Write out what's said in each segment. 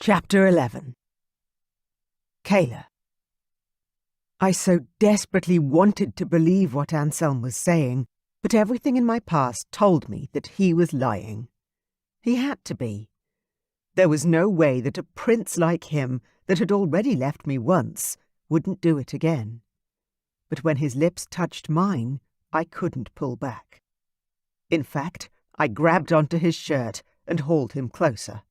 Chapter 11. Kayla. I so desperately wanted to believe what Anselm was saying, but everything in my past told me that he was lying. He had to be. There was no way that a prince like him, that had already left me once, wouldn't do it again. But when his lips touched mine, I couldn't pull back. In fact, I grabbed onto his shirt and hauled him closer.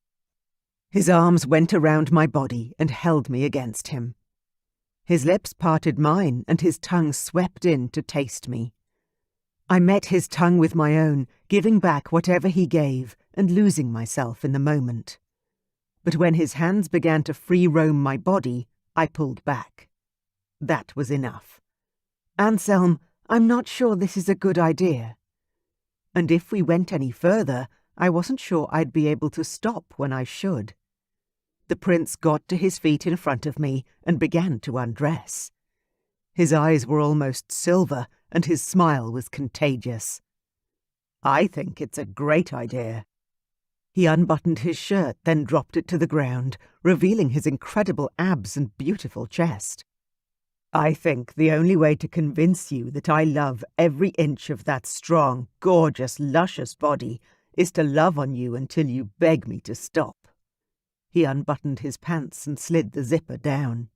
His arms went around my body and held me against him. His lips parted mine and his tongue swept in to taste me. I met his tongue with my own, giving back whatever he gave and losing myself in the moment. But when his hands began to free roam my body, I pulled back. That was enough. Anselm, I'm not sure this is a good idea. And if we went any further, I wasn't sure I'd be able to stop when I should. The prince got to his feet in front of me and began to undress. His eyes were almost silver, and his smile was contagious. I think it's a great idea. He unbuttoned his shirt, then dropped it to the ground, revealing his incredible abs and beautiful chest. I think the only way to convince you that I love every inch of that strong, gorgeous, luscious body is to love on you until you beg me to stop. He unbuttoned his pants and slid the zipper down.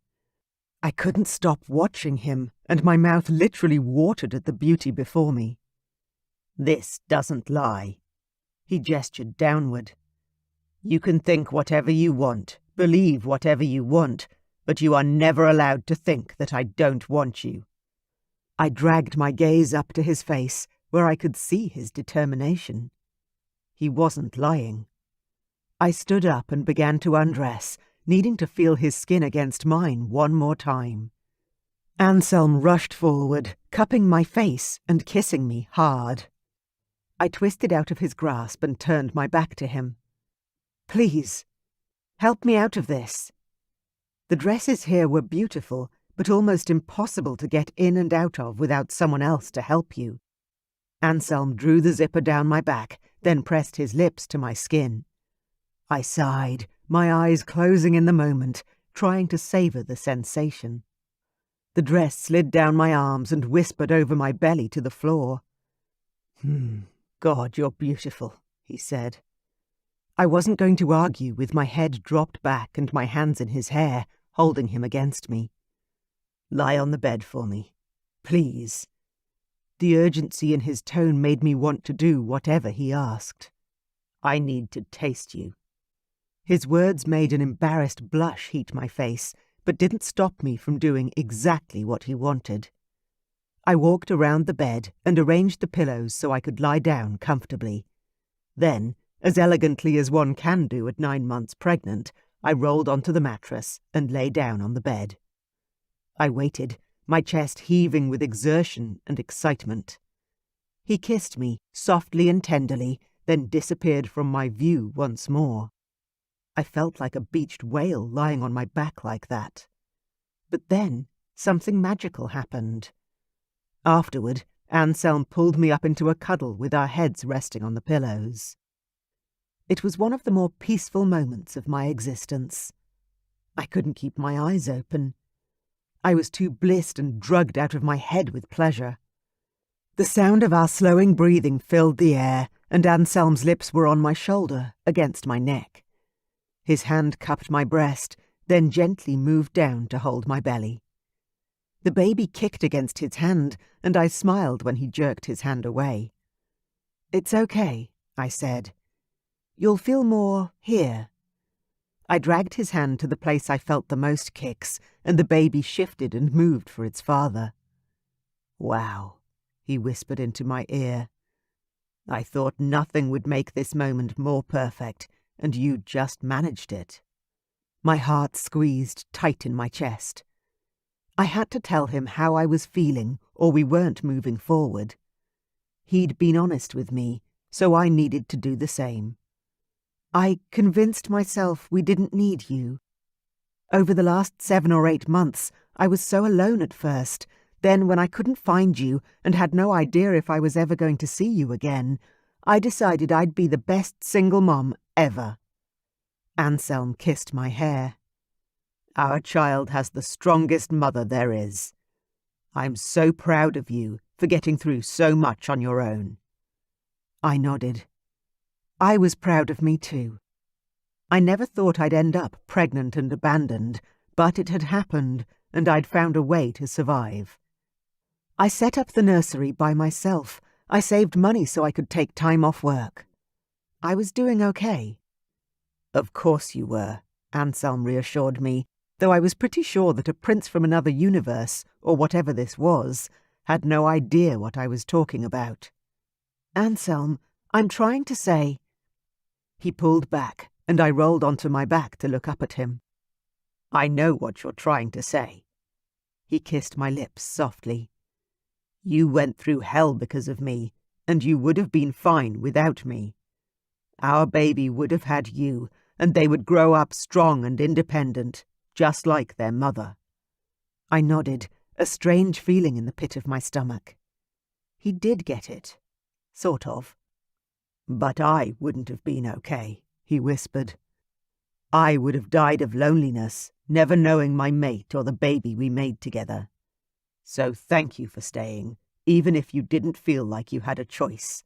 I couldn't stop watching him, and my mouth literally watered at the beauty before me. This doesn't lie. He gestured downward. You can think whatever you want, believe whatever you want, but you are never allowed to think that I don't want you. I dragged my gaze up to his face, where I could see his determination. He wasn't lying. I stood up and began to undress, needing to feel his skin against mine one more time. Anselm rushed forward, cupping my face and kissing me hard. I twisted out of his grasp and turned my back to him. Please, help me out of this. The dresses here were beautiful, but almost impossible to get in and out of without someone else to help you. Anselm drew the zipper down my back, then pressed his lips to my skin. I sighed, my eyes closing in the moment, trying to savor the sensation. The dress slid down my arms and whispered over my belly to the floor. God, you're beautiful, he said. I wasn't going to argue with my head dropped back and my hands in his hair, holding him against me. Lie on the bed for me, please. The urgency in his tone made me want to do whatever he asked. I need to taste you. His words made an embarrassed blush heat my face, but didn't stop me from doing exactly what he wanted. I walked around the bed and arranged the pillows so I could lie down comfortably. Then, as elegantly as one can do at 9 months pregnant, I rolled onto the mattress and lay down on the bed. I waited, my chest heaving with exertion and excitement. He kissed me, softly and tenderly, then disappeared from my view once more. I felt like a beached whale lying on my back like that. But then, something magical happened. Afterward, Anselm pulled me up into a cuddle with our heads resting on the pillows. It was one of the more peaceful moments of my existence. I couldn't keep my eyes open. I was too blissed and drugged out of my head with pleasure. The sound of our slowing breathing filled the air, and Anselm's lips were on my shoulder, against my neck. His hand cupped my breast, then gently moved down to hold my belly. The baby kicked against his hand, and I smiled when he jerked his hand away. It's okay, I said. You'll feel more here. I dragged his hand to the place I felt the most kicks, and the baby shifted and moved for its father. Wow, he whispered into my ear. I thought nothing would make this moment more perfect, and you just managed it. My heart squeezed tight in my chest. I had to tell him how I was feeling, or we weren't moving forward. He'd been honest with me, so I needed to do the same. I convinced myself we didn't need you. Over the last 7 or 8 months, I was so alone at first. Then, when I couldn't find you and had no idea if I was ever going to see you again, I decided I'd be the best single mom ever. Anselm kissed my hair. "Our child has the strongest mother there is. I'm so proud of you for getting through so much on your own." I nodded. I was proud of me too. I never thought I'd end up pregnant and abandoned, but it had happened, and I'd found a way to survive. I set up the nursery by myself. I saved money so I could take time off work. I was doing okay. "Of course you were," Anselm reassured me, though I was pretty sure that a prince from another universe, or whatever this was, had no idea what I was talking about. "Anselm, I'm trying to say—" He pulled back, and I rolled onto my back to look up at him. "I know what you're trying to say." He kissed my lips softly. "You went through hell because of me, and you would have been fine without me. Our baby would have had you, and they would grow up strong and independent, just like their mother." I nodded, a strange feeling in the pit of my stomach. He did get it. Sort of. "But I wouldn't have been okay," he whispered. "I would have died of loneliness, never knowing my mate or the baby we made together. So thank you for staying, even if you didn't feel like you had a choice.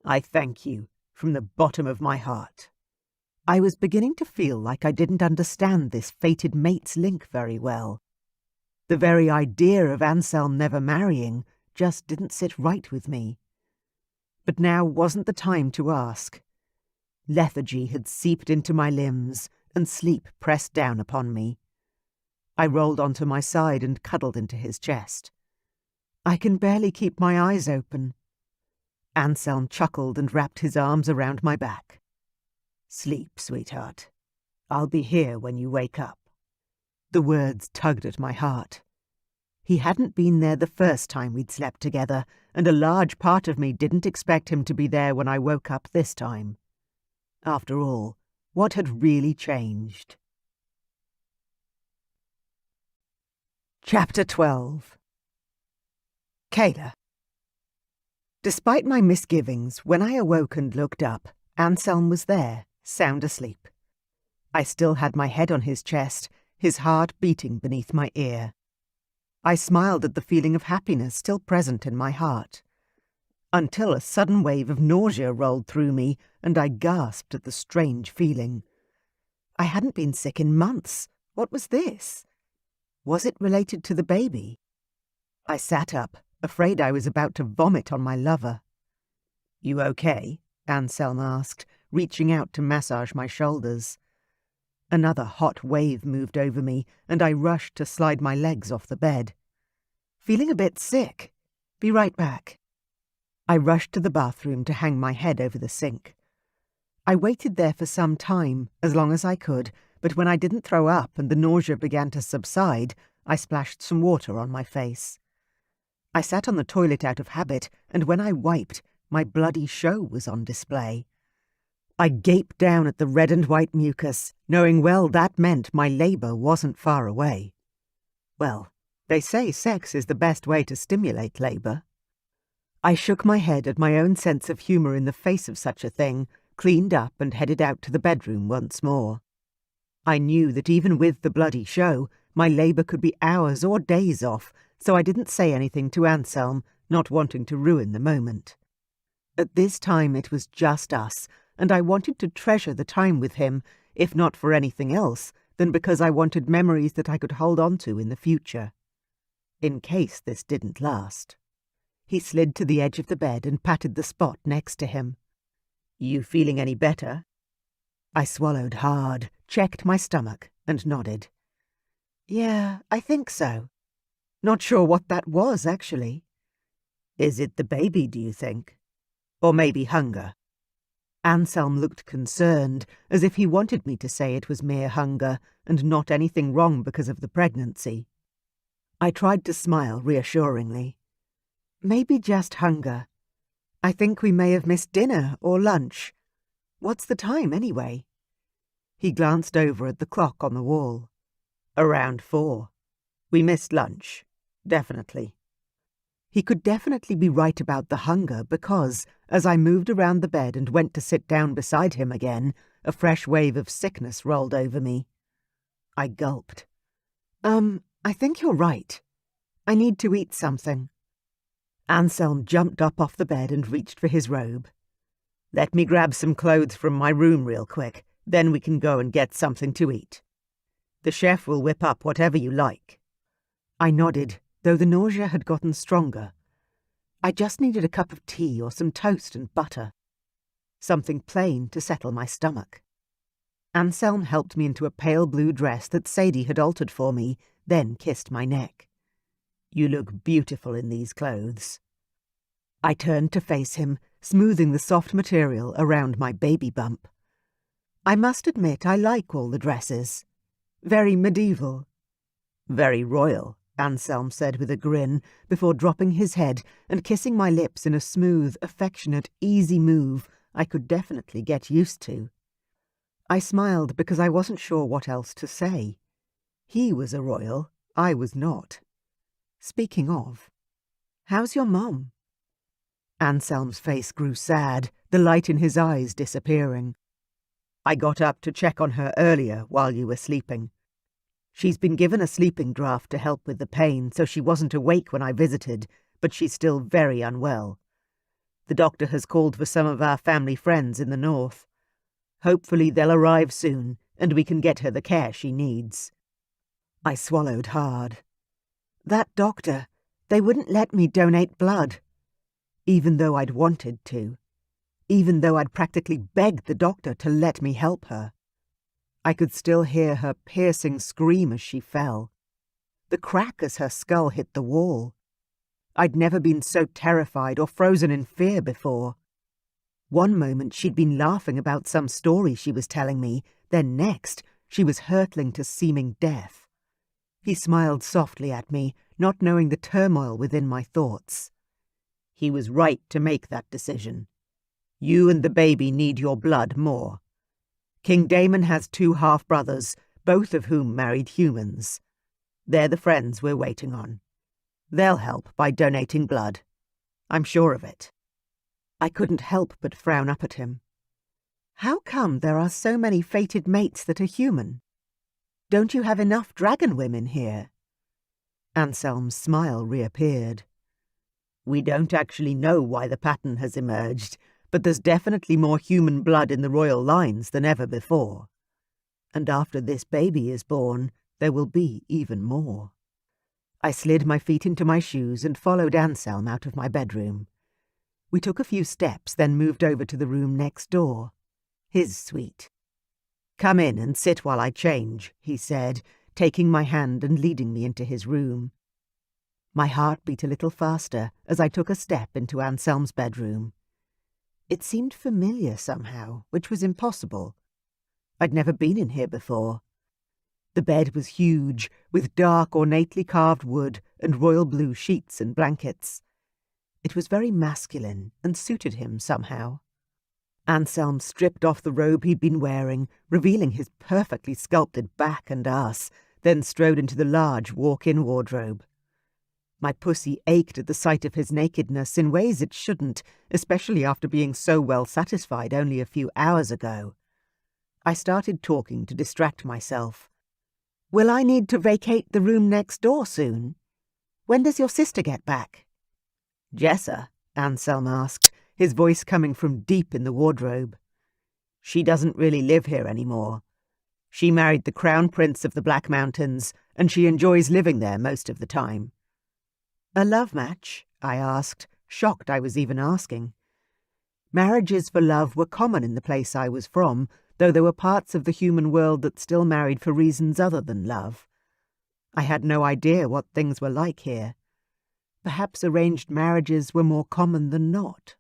I thank you from the bottom of my heart." I was beginning to feel like I didn't understand this fated mate's link very well. The very idea of Anselm never marrying just didn't sit right with me. But now wasn't the time to ask. Lethargy had seeped into my limbs, and sleep pressed down upon me. I rolled onto my side and cuddled into his chest. "I can barely keep my eyes open." Anselm chuckled and wrapped his arms around my back. "Sleep, sweetheart. I'll be here when you wake up." The words tugged at my heart. He hadn't been there the first time we'd slept together, and a large part of me didn't expect him to be there when I woke up this time. After all, what had really changed? Chapter 12. Kayla. Despite my misgivings, when I awoke and looked up, Anselm was there, sound asleep. I still had my head on his chest, his heart beating beneath my ear. I smiled at the feeling of happiness still present in my heart, until a sudden wave of nausea rolled through me, and I gasped at the strange feeling. I hadn't been sick in months. What was this? Was it related to the baby? I sat up, afraid I was about to vomit on my lover. "You okay?" Anselm asked, reaching out to massage my shoulders. Another hot wave moved over me, and I rushed to slide my legs off the bed. "Feeling a bit sick. Be right back." I rushed to the bathroom to hang my head over the sink. I waited there for some time, as long as I could, but when I didn't throw up and the nausea began to subside, I splashed some water on my face. I sat on the toilet out of habit, and when I wiped, my bloody show was on display. I gaped down at the red and white mucus, knowing well that meant my labour wasn't far away. Well, they say sex is the best way to stimulate labour. I shook my head at my own sense of humour in the face of such a thing, cleaned up and headed out to the bedroom once more. I knew that even with the bloody show, my labour could be hours or days off, so I didn't say anything to Anselm, not wanting to ruin the moment. At this time it was just us, and I wanted to treasure the time with him, if not for anything else, then because I wanted memories that I could hold on to in the future. In case this didn't last. He slid to the edge of the bed and patted the spot next to him. "You feeling any better?" I swallowed hard, checked my stomach, and nodded. "Yeah, I think so. Not sure what that was, actually." "Is it the baby, do you think? Or maybe hunger?" Anselm looked concerned, as if he wanted me to say it was mere hunger, and not anything wrong because of the pregnancy. I tried to smile reassuringly. "Maybe just hunger. I think we may have missed dinner or lunch. What's the time, anyway?" He glanced over at the clock on the wall. "Around 4. We missed lunch. Definitely." He could definitely be right about the hunger because, as I moved around the bed and went to sit down beside him again, a fresh wave of sickness rolled over me. I gulped. I think you're right. I need to eat something." Anselm jumped up off the bed and reached for his robe. "Let me grab some clothes from my room real quick, then we can go and get something to eat. The chef will whip up whatever you like." I nodded, though the nausea had gotten stronger. I just needed a cup of tea or some toast and butter. Something plain to settle my stomach. Anselm helped me into a pale blue dress that Sadie had altered for me, then kissed my neck. "You look beautiful in these clothes." I turned to face him, smoothing the soft material around my baby bump. I must admit I like all the dresses. Very medieval. "Very royal," Anselm said with a grin, before dropping his head and kissing my lips in a smooth, affectionate, easy move I could definitely get used to. I smiled because I wasn't sure what else to say. He was a royal, I was not. Speaking of, how's your mom? Anselm's face grew sad, the light in his eyes disappearing. "I got up to check on her earlier while you were sleeping. She's been given a sleeping draught to help with the pain, so she wasn't awake when I visited, but she's still very unwell. The doctor has called for some of our family friends in the north. Hopefully they'll arrive soon, and we can get her the care she needs." I swallowed hard. That doctor, they wouldn't let me donate blood. Even though I'd wanted to. Even though I'd practically begged the doctor to let me help her. I could still hear her piercing scream as she fell. The crack as her skull hit the wall. I'd never been so terrified or frozen in fear before. One moment she'd been laughing about some story she was telling me, then next she was hurtling to seeming death. He smiled softly at me, not knowing the turmoil within my thoughts. "He was right to make that decision. You and the baby need your blood more. King Damon has 2 half-brothers, both of whom married humans. They're the friends we're waiting on. They'll help by donating blood. I'm sure of it." I couldn't help but frown up at him. "How come there are so many fated mates that are human? Don't you have enough dragon women here?" Anselm's smile reappeared. "We don't actually know why the pattern has emerged, but there's definitely more human blood in the royal lines than ever before. And after this baby is born, there will be even more." I slid my feet into my shoes and followed Anselm out of my bedroom. We took a few steps, then moved over to the room next door. His suite. "Come in and sit while I change," he said, taking my hand and leading me into his room. My heart beat a little faster as I took a step into Anselm's bedroom. It seemed familiar somehow, which was impossible. I'd never been in here before. The bed was huge, with dark, ornately carved wood and royal blue sheets and blankets. It was very masculine and suited him somehow. Anselm stripped off the robe he'd been wearing, revealing his perfectly sculpted back and ass, then strode into the large walk-in wardrobe. My pussy ached at the sight of his nakedness in ways it shouldn't, especially after being so well satisfied only a few hours ago. I started talking to distract myself. "Will I need to vacate the room next door soon? When does your sister get back?" "Jessa?" Anselm asked, his voice coming from deep in the wardrobe. "She doesn't really live here anymore. She married the Crown Prince of the Black Mountains, and she enjoys living there most of the time." "A love match?" I asked, shocked I was even asking. Marriages for love were common in the place I was from, though there were parts of the human world that still married for reasons other than love. I had no idea what things were like here. Perhaps arranged marriages were more common than not.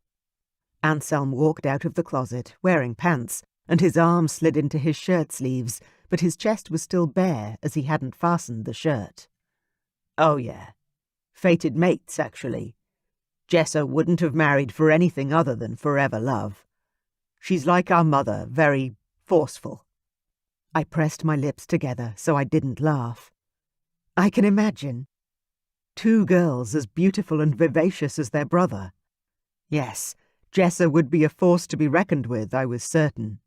Anselm walked out of the closet, wearing pants, and his arms slid into his shirt sleeves, but his chest was still bare as he hadn't fastened the shirt. "Oh yeah. Fated mates, actually. Jessa wouldn't have married for anything other than forever love. She's like our mother, very forceful." I pressed my lips together so I didn't laugh. I can imagine. 2 girls as beautiful and vivacious as their brother. Yes, Jessa would be a force to be reckoned with, I was certain.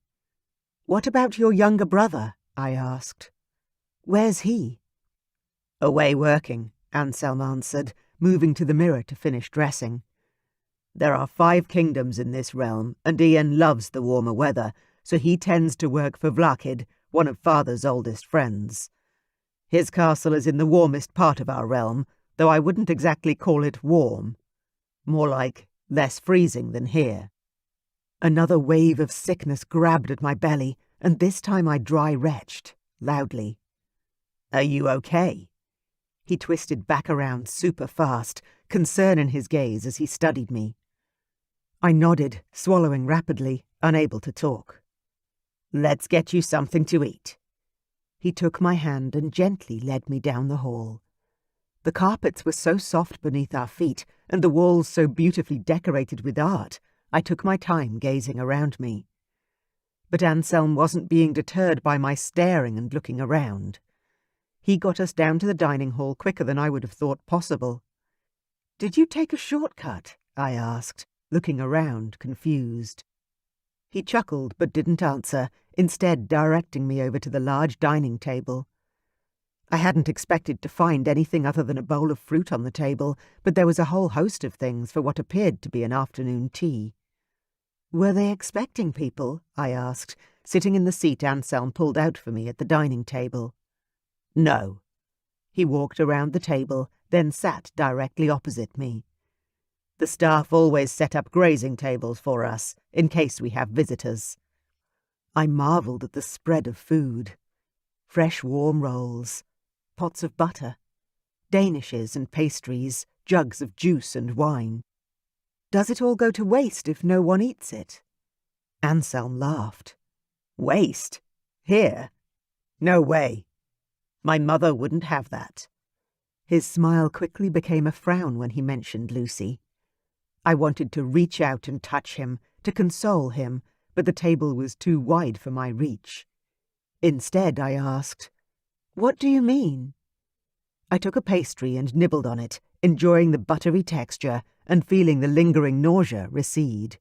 "What about your younger brother?" I asked. "Where's he?" "Away working," Anselm answered, moving to the mirror to finish dressing. "There are 5 kingdoms in this realm, and Ian loves the warmer weather, so he tends to work for Vlakid, one of Father's oldest friends. His castle is in the warmest part of our realm, though I wouldn't exactly call it warm. More like less freezing than here." Another wave of sickness grabbed at my belly, and this time I dry-retched, loudly. "Are you okay?" He twisted back around super fast, concern in his gaze as he studied me. I nodded, swallowing rapidly, unable to talk. "Let's get you something to eat." He took my hand and gently led me down the hall. The carpets were so soft beneath our feet, and the walls so beautifully decorated with art, I took my time gazing around me. But Anselm wasn't being deterred by my staring and looking around. He got us down to the dining hall quicker than I would have thought possible. "Did you take a shortcut?" I asked, looking around, confused. He chuckled but didn't answer, instead directing me over to the large dining table. I hadn't expected to find anything other than a bowl of fruit on the table, but there was a whole host of things for what appeared to be an afternoon tea. "Were they expecting people?" I asked, sitting in the seat Anselm pulled out for me at the dining table. "No." He walked around the table, then sat directly opposite me. "The staff always set up grazing tables for us, in case we have visitors." I marvelled at the spread of food. Fresh warm rolls, pots of butter, danishes and pastries, jugs of juice and wine. "Does it all go to waste if no one eats it?" Anselm laughed. "Waste? Here? No way. My mother wouldn't have that." His smile quickly became a frown when he mentioned Lucy. I wanted to reach out and touch him, to console him, but the table was too wide for my reach. Instead, I asked, "What do you mean?" I took a pastry and nibbled on it, enjoying the buttery texture and feeling the lingering nausea recede.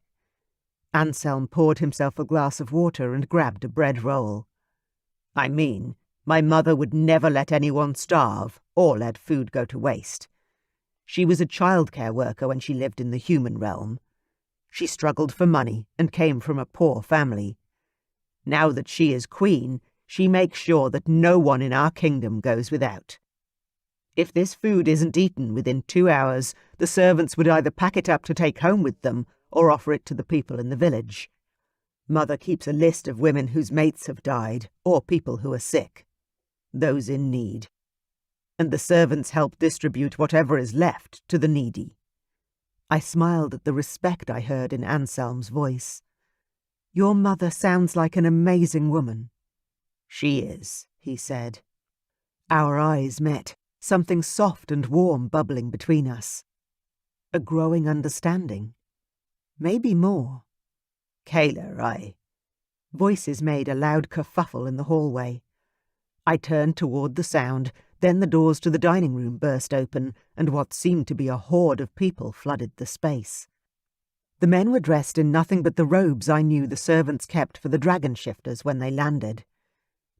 Anselm poured himself a glass of water and grabbed a bread roll. "I mean, my mother would never let anyone starve or let food go to waste. She was a childcare worker when she lived in the human realm. She struggled for money and came from a poor family. Now that she is queen, she makes sure that no one in our kingdom goes without. If this food isn't eaten within 2 hours, the servants would either pack it up to take home with them or offer it to the people in the village. Mother keeps a list of women whose mates have died or people who are sick, those in need. And the servants help distribute whatever is left to the needy." I smiled at the respect I heard in Anselm's voice. "Your mother sounds like an amazing woman." "She is," he said. Our eyes met, something soft and warm bubbling between us. A growing understanding. Maybe more. "Kayla, Voices made a loud kerfuffle in the hallway. I turned toward the sound, then the doors to the dining room burst open, and what seemed to be a horde of people flooded the space. The men were dressed in nothing but the robes I knew the servants kept for the dragon shifters when they landed.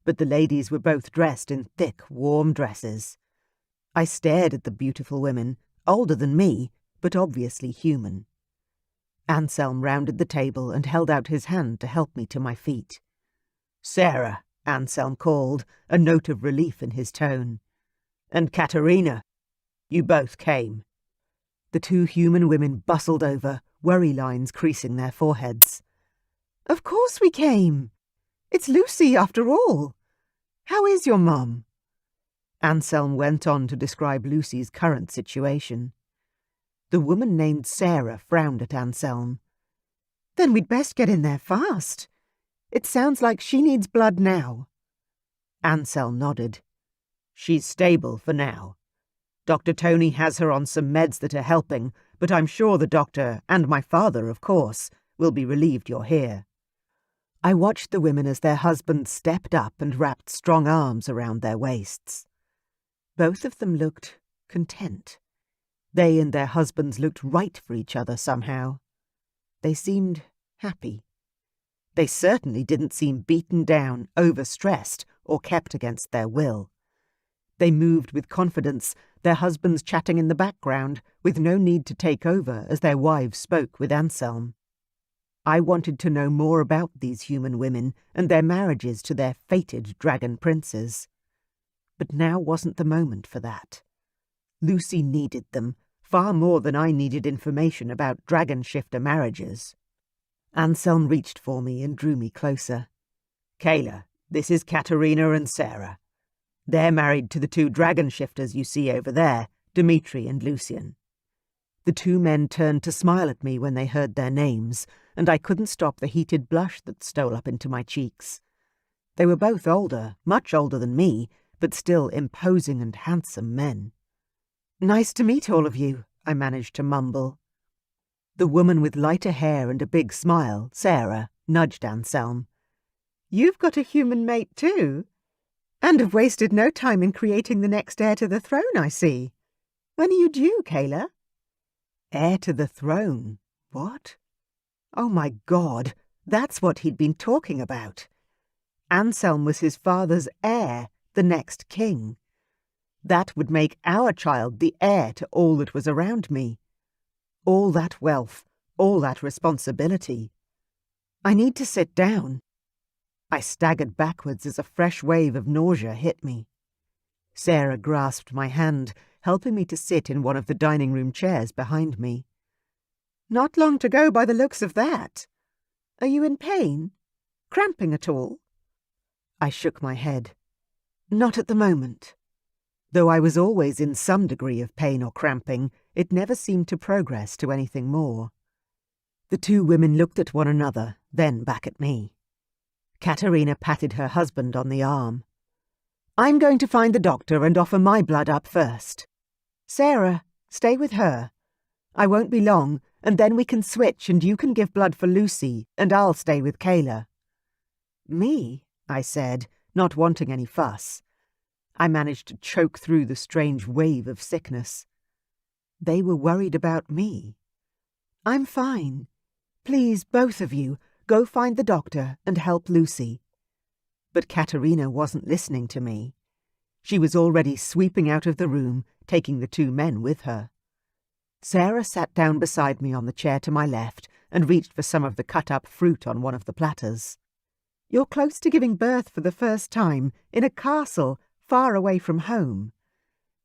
But the ladies were both dressed in thick, warm dresses. I stared at the beautiful women, older than me, but obviously human. Anselm rounded the table and held out his hand to help me to my feet. "Sarah," Anselm called, a note of relief in his tone. "And Katerina. You both came." The 2 human women bustled over, worry lines creasing their foreheads. "Of course we came. It's Lucy, after all. How is your mum?" Anselm went on to describe Lucy's current situation. The woman named Sarah frowned at Anselm. "Then we'd best get in there fast. It sounds like she needs blood now." Anselm nodded. "She's stable for now. Dr. Tony has her on some meds that are helping, but I'm sure the doctor, and my father, of course, will be relieved you're here." I watched the women as their husbands stepped up and wrapped strong arms around their waists. Both of them looked content. They and their husbands looked right for each other somehow. They seemed happy. They certainly didn't seem beaten down, overstressed, or kept against their will. They moved with confidence, their husbands chatting in the background, with no need to take over as their wives spoke with Anselm. I wanted to know more about these human women and their marriages to their fated dragon princes. But now wasn't the moment for that. Lucy needed them, far more than I needed information about dragon shifter marriages. Anselm reached for me and drew me closer. "Kayla, this is Katerina and Sarah. They're married to the two dragon shifters you see over there, Dmitri and Lucian." The two men turned to smile at me when they heard their names, and I couldn't stop the heated blush that stole up into my cheeks. They were both older, much older than me, but still imposing and handsome men. "Nice to meet all of you," I managed to mumble. The woman with lighter hair and a big smile, Sarah, nudged Anselm. "You've got a human mate too, and have wasted no time in creating the next heir to the throne, I see. When are you due, Kayla?" Heir to the throne? What? Oh my God, that's what he'd been talking about. Anselm was his father's heir, the next king. That would make our child the heir to all that was around me. All that wealth, all that responsibility. I need to sit down. I staggered backwards as a fresh wave of nausea hit me. Sarah grasped my hand, helping me to sit in one of the dining room chairs behind me. "Not long to go by the looks of that. Are you in pain? Cramping at all?" I shook my head. Not at the moment. Though I was always in some degree of pain or cramping, it never seemed to progress to anything more. The two women looked at one another, then back at me. Katerina patted her husband on the arm. "I'm going to find the doctor and offer my blood up first. Sarah, stay with her. I won't be long, and then we can switch and you can give blood for Lucy, and I'll stay with Kayla." "Me?" I said, not wanting any fuss. I managed to choke through the strange wave of sickness. They were worried about me. "I'm fine. Please, both of you, go find the doctor and help Lucy." But Katerina wasn't listening to me. She was already sweeping out of the room, taking the two men with her. Sarah sat down beside me on the chair to my left and reached for some of the cut-up fruit on one of the platters. "You're close to giving birth for the first time, in a castle, far away from home.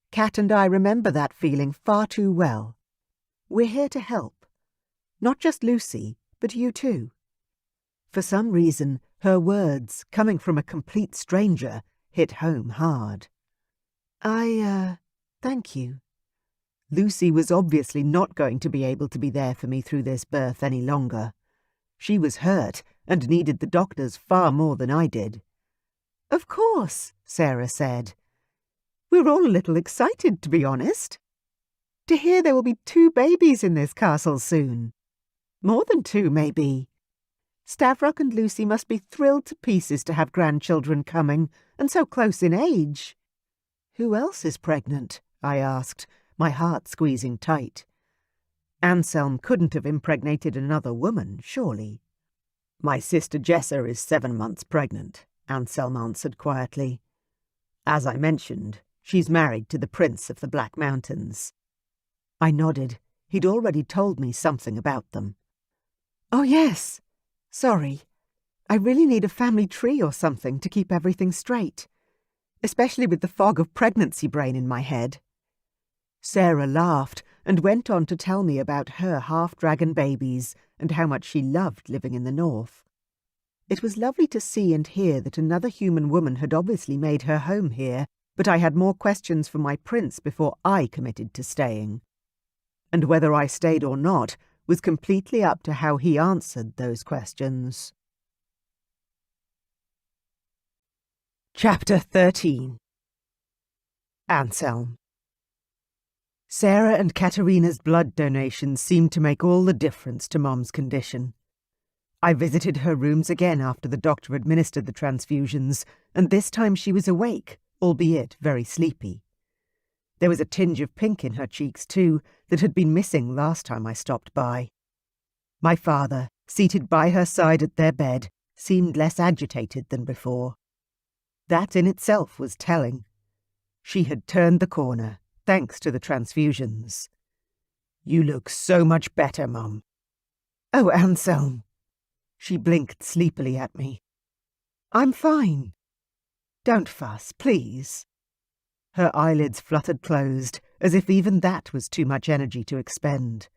Kat and I remember that feeling far too well. We're here to help. Not just Lucy, but you too." For some reason, her words, coming from a complete stranger, hit home hard. Thank you." Lucy was obviously not going to be able to be there for me through this birth any longer. She was hurt and needed the doctors far more than I did. "Of course," Sarah said. "We're all a little excited, to be honest. To hear there will be 2 babies in this castle soon. More than 2, maybe. Stavrock and Lucy must be thrilled to pieces to have grandchildren coming, and so close in age." "Who else is pregnant?" I asked, my heart squeezing tight. Anselm couldn't have impregnated another woman, surely. "My sister Jessa is 7 months pregnant," Anselm answered quietly. "As I mentioned, she's married to the Prince of the Black Mountains." I nodded. He'd already told me something about them. "Oh, yes. Sorry. I really need a family tree or something to keep everything straight, especially with the fog of pregnancy brain in my head." Sarah laughed and went on to tell me about her half-dragon babies and how much she loved living in the north. It was lovely to see and hear that another human woman had obviously made her home here, but I had more questions for my prince before I committed to staying. And whether I stayed or not was completely up to how he answered those questions. Chapter 13. Anselm. Sarah and Katerina's blood donation seemed to make all the difference to Mom's condition. I visited her rooms again after the doctor administered the transfusions, and this time she was awake, albeit very sleepy. There was a tinge of pink in her cheeks, too, that had been missing last time I stopped by. My father, seated by her side at their bed, seemed less agitated than before. That in itself was telling. She had turned the corner, thanks to the transfusions. "You look so much better, Mum." "Oh, Anselm." She blinked sleepily at me. "I'm fine." "Don't fuss, please." Her eyelids fluttered closed, as if even that was too much energy to expend.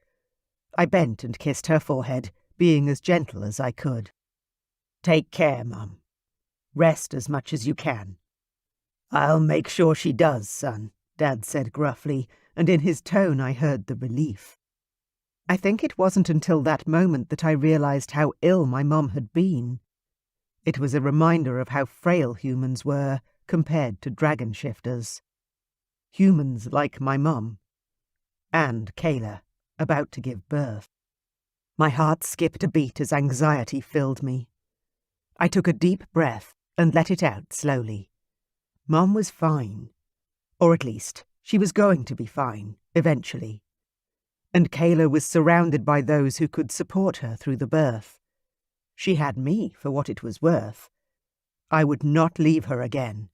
I bent and kissed her forehead, being as gentle as I could. "Take care, Mum. Rest as much as you can." "I'll make sure she does, son," Dad said gruffly, and in his tone I heard the relief. I think it wasn't until that moment that I realized how ill my mum had been. It was a reminder of how frail humans were compared to dragon shifters. Humans like my mum. And Kayla, about to give birth. My heart skipped a beat as anxiety filled me. I took a deep breath and let it out slowly. Mum was fine. Or at least, she was going to be fine, eventually. And Kayla was surrounded by those who could support her through the birth. She had me for what it was worth. I would not leave her again.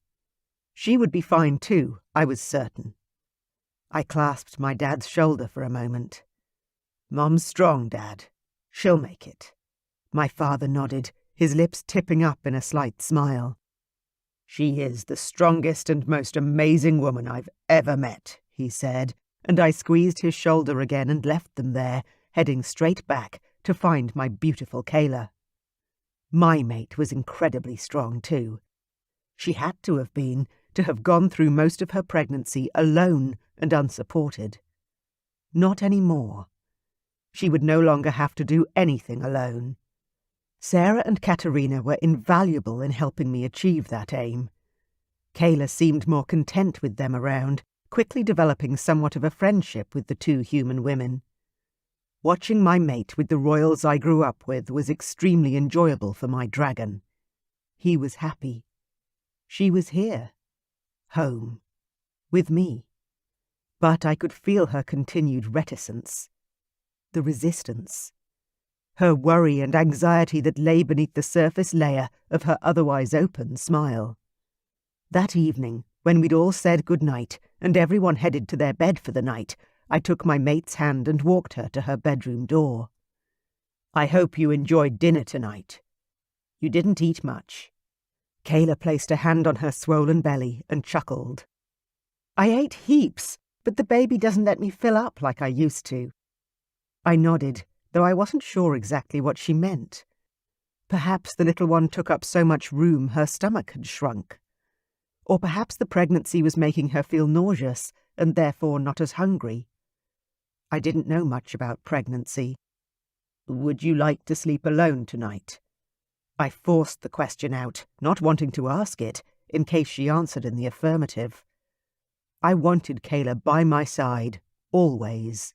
She would be fine too, I was certain. I clasped my dad's shoulder for a moment. "Mum's strong, Dad. She'll make it." My father nodded, his lips tipping up in a slight smile. "She is the strongest and most amazing woman I've ever met," he said, and I squeezed his shoulder again and left them there, heading straight back to find my beautiful Kayla. My mate was incredibly strong too. She had to have gone through most of her pregnancy alone and unsupported. Not anymore. She would no longer have to do anything alone. Sarah and Katerina were invaluable in helping me achieve that aim. Kayla seemed more content with them around, quickly developing somewhat of a friendship with the two human women. Watching my mate with the royals I grew up with was extremely enjoyable for my dragon. He was happy. She was here. Home. With me. But I could feel her continued reticence. The resistance. Her worry and anxiety that lay beneath the surface layer of her otherwise open smile. That evening, when we'd all said good night and everyone headed to their bed for the night, I took my mate's hand and walked her to her bedroom door. "I hope you enjoyed dinner tonight. You didn't eat much." Kayla placed a hand on her swollen belly and chuckled. "I ate heaps, but the baby doesn't let me fill up like I used to." I nodded, though I wasn't sure exactly what she meant. Perhaps the little one took up so much room her stomach had shrunk. Or perhaps the pregnancy was making her feel nauseous and therefore not as hungry. I didn't know much about pregnancy. "Would you like to sleep alone tonight?" I forced the question out, not wanting to ask it, in case she answered in the affirmative. I wanted Kayla by my side, always.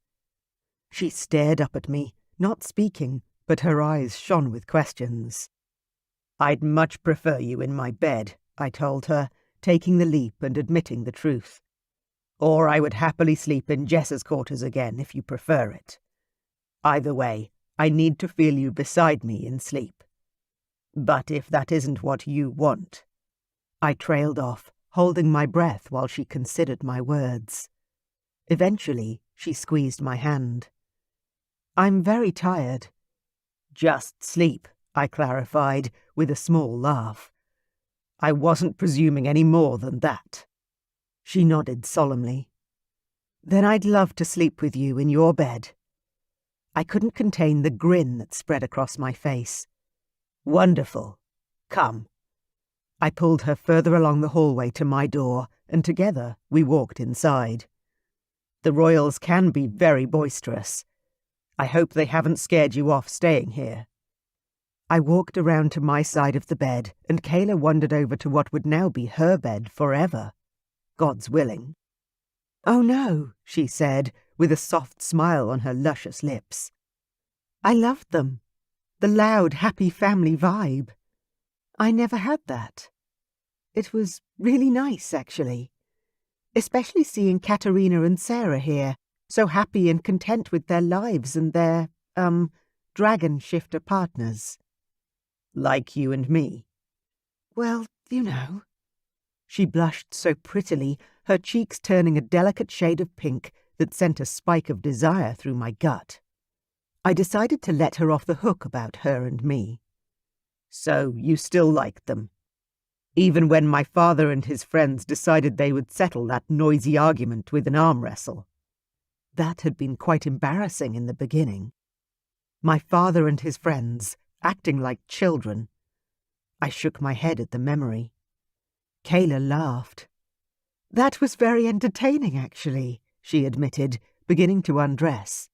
She stared up at me, not speaking, but her eyes shone with questions. "I'd much prefer you in my bed," I told her, taking the leap and admitting the truth. "Or I would happily sleep in Jess's quarters again if you prefer it. Either way, I need to feel you beside me in sleep. But if that isn't what you want..." I trailed off, holding my breath while she considered my words. Eventually, she squeezed my hand. "I'm very tired." "Just sleep," I clarified, with a small laugh. "I wasn't presuming any more than that." She nodded solemnly. "Then I'd love to sleep with you in your bed." I couldn't contain the grin that spread across my face. "Wonderful. Come." I pulled her further along the hallway to my door, and together we walked inside. The royals can be very boisterous. I hope they haven't scared you off staying here. I walked around to my side of the bed, and Kayla wandered over to what would now be her bed forever. God's willing. "Oh no," she said, with a soft smile on her luscious lips. I loved them. The loud, happy family vibe. I never had that. It was really nice, actually. Especially seeing Katerina and Sarah here, so happy and content with their lives and their, dragon shifter partners. Like you and me. Well, you know. She blushed so prettily, her cheeks turning a delicate shade of pink that sent a spike of desire through my gut. I decided to let her off the hook about her and me. So you still liked them? Even when my father and his friends decided they would settle that noisy argument with an arm wrestle. That had been quite embarrassing in the beginning. My father and his friends, acting like children. I shook my head at the memory. Kayla laughed. That was very entertaining, actually, she admitted, beginning to undress.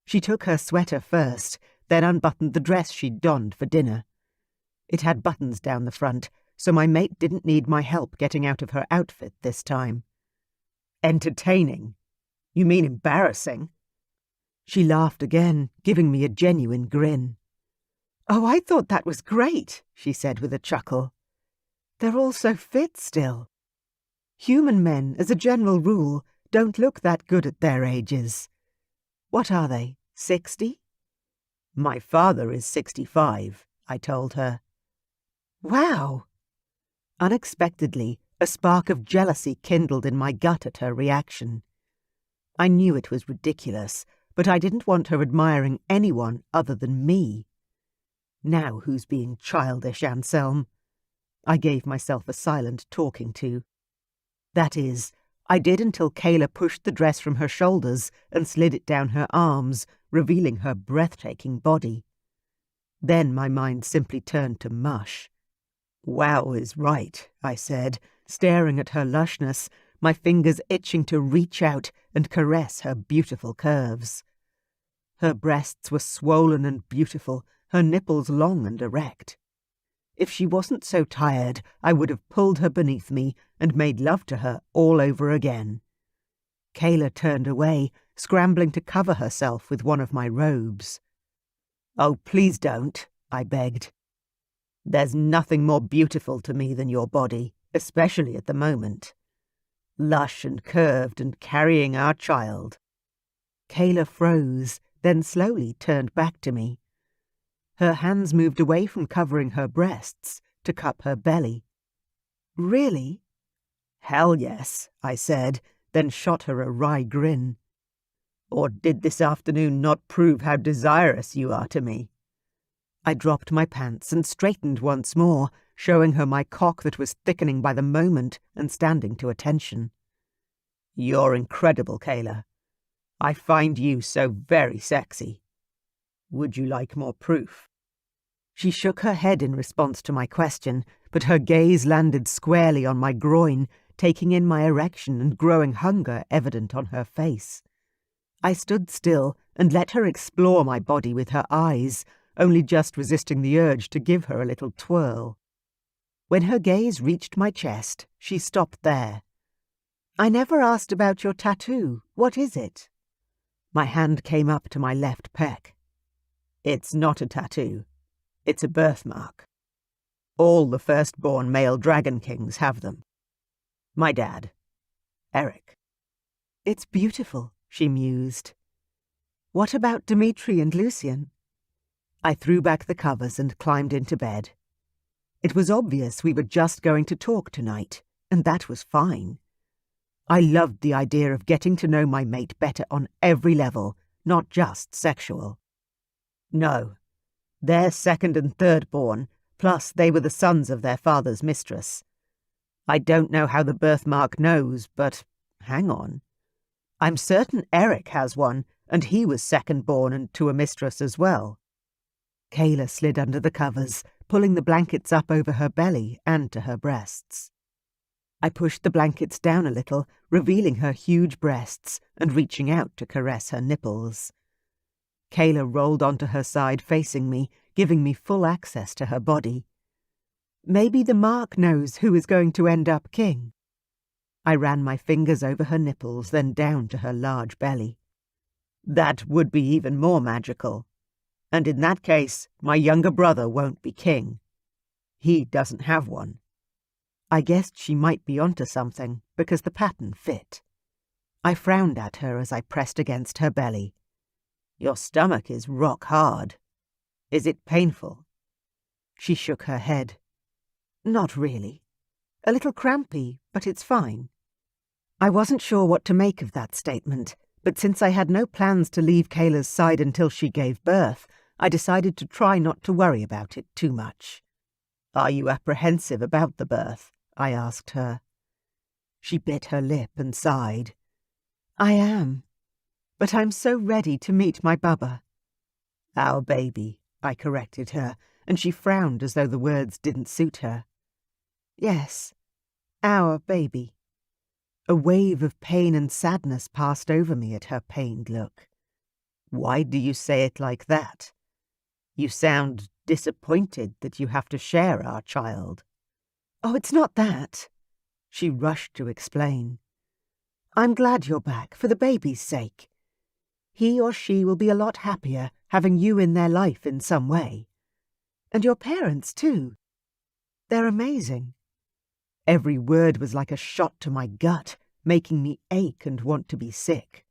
She took her sweater first, then unbuttoned the dress she'd donned for dinner. It had buttons down the front, so my mate didn't need my help getting out of her outfit this time. Entertaining? You mean embarrassing? She laughed again, giving me a genuine grin. Oh, I thought that was great, she said with a chuckle. They're all so fit still. Human men, as a general rule, don't look that good at their ages. What are they, 60? My father is 65, I told her. Wow! Unexpectedly, a spark of jealousy kindled in my gut at her reaction. I knew it was ridiculous, but I didn't want her admiring anyone other than me. Now who's being childish, Anselm? I gave myself a silent talking to. That is, I did until Kayla pushed the dress from her shoulders and slid it down her arms, revealing her breathtaking body. Then my mind simply turned to mush. Wow is right, I said, staring at her lushness, my fingers itching to reach out and caress her beautiful curves. Her breasts were swollen and beautiful, her nipples long and erect. If she wasn't so tired, I would have pulled her beneath me and made love to her all over again. Kayla turned away, scrambling to cover herself with one of my robes. Oh, please don't, I begged. There's nothing more beautiful to me than your body, especially at the moment. Lush and curved and carrying our child. Kayla froze, then slowly turned back to me. Her hands moved away from covering her breasts to cup her belly. Really? Hell yes, I said, then shot her a wry grin. Or did this afternoon not prove how desirous you are to me? I dropped my pants and straightened once more, showing her my cock that was thickening by the moment and standing to attention. You're incredible, Kayla. I find you so very sexy. Would you like more proof? She shook her head in response to my question, but her gaze landed squarely on my groin, taking in my erection and growing hunger evident on her face. I stood still and let her explore my body with her eyes, only just resisting the urge to give her a little twirl. When her gaze reached my chest, she stopped there. I never asked about your tattoo. What is it? My hand came up to my left pec. It's not a tattoo. It's a birthmark. All the firstborn male dragon kings have them. My dad, Eric. It's beautiful, she mused. What about Dmitri and Lucian? I threw back the covers and climbed into bed. It was obvious we were just going to talk tonight, and that was fine. I loved the idea of getting to know my mate better on every level, not just sexual. No, they're second and third born, plus they were the sons of their father's mistress. I don't know how the birthmark knows, but hang on. I'm certain Eric has one, and he was second born and to a mistress as well. Kayla slid under the covers, pulling the blankets up over her belly and to her breasts. I pushed the blankets down a little, revealing her huge breasts and reaching out to caress her nipples. Kayla rolled onto her side facing me, giving me full access to her body. Maybe the mark knows who is going to end up king. I ran my fingers over her nipples, then down to her large belly. That would be even more magical. And in that case, my younger brother won't be king. He doesn't have one. I guessed she might be onto something, because the pattern fit. I frowned at her as I pressed against her belly. Your stomach is rock hard. Is it painful? She shook her head. Not really. A little crampy, but it's fine. I wasn't sure what to make of that statement, but since I had no plans to leave Kayla's side until she gave birth, I decided to try not to worry about it too much. Are you apprehensive about the birth? I asked her. She bit her lip and sighed. I am, but I'm so ready to meet my Bubba. Our baby, I corrected her, and she frowned as though the words didn't suit her. Yes, our baby. A wave of pain and sadness passed over me at her pained look. Why do you say it like that? You sound disappointed that you have to share our child. Oh, it's not that. She rushed to explain. I'm glad you're back, for the baby's sake. He or she will be a lot happier having you in their life in some way. And your parents, too. They're amazing. Every word was like a shot to my gut, making me ache and want to be sick.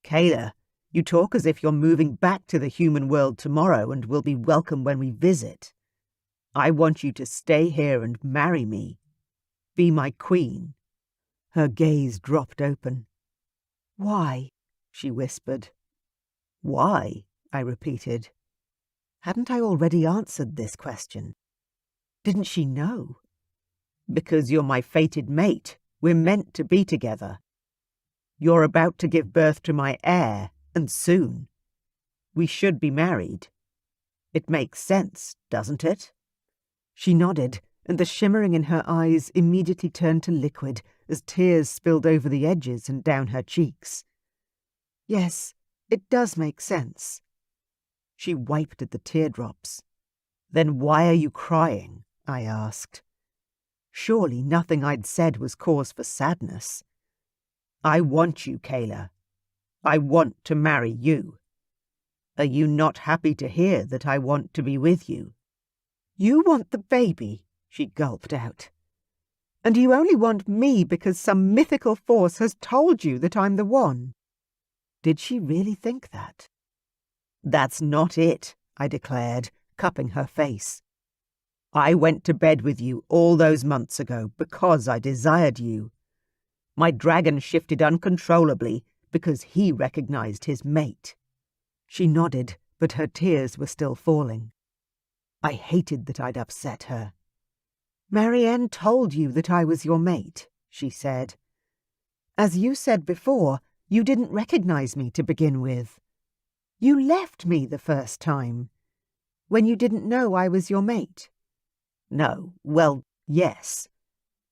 Kayla, you talk as if you're moving back to the human world tomorrow and will be welcome when we visit. I want you to stay here and marry me. Be my queen. Her gaze dropped open. Why? She whispered. Why? I repeated. Hadn't I already answered this question? Didn't she know? Because you're my fated mate. We're meant to be together. You're about to give birth to my heir, and soon. We should be married. It makes sense, doesn't it? She nodded, and the shimmering in her eyes immediately turned to liquid as tears spilled over the edges and down her cheeks. Yes, it does make sense. She wiped at the teardrops. Then why are you crying? I asked. Surely nothing I'd said was cause for sadness. I want you, Kayla. I want to marry you. Are you not happy to hear that I want to be with you? You want the baby, she gulped out. And you only want me because some mythical force has told you that I'm the one. Did she really think that? That's not it, I declared, cupping her face. I went to bed with you all those months ago because I desired you. My dragon shifted uncontrollably because he recognized his mate. She nodded, but her tears were still falling. I hated that I'd upset her. Marianne told you that I was your mate, she said. As you said before, you didn't recognize me to begin with. You left me the first time, when you didn't know I was your mate. No, well, yes.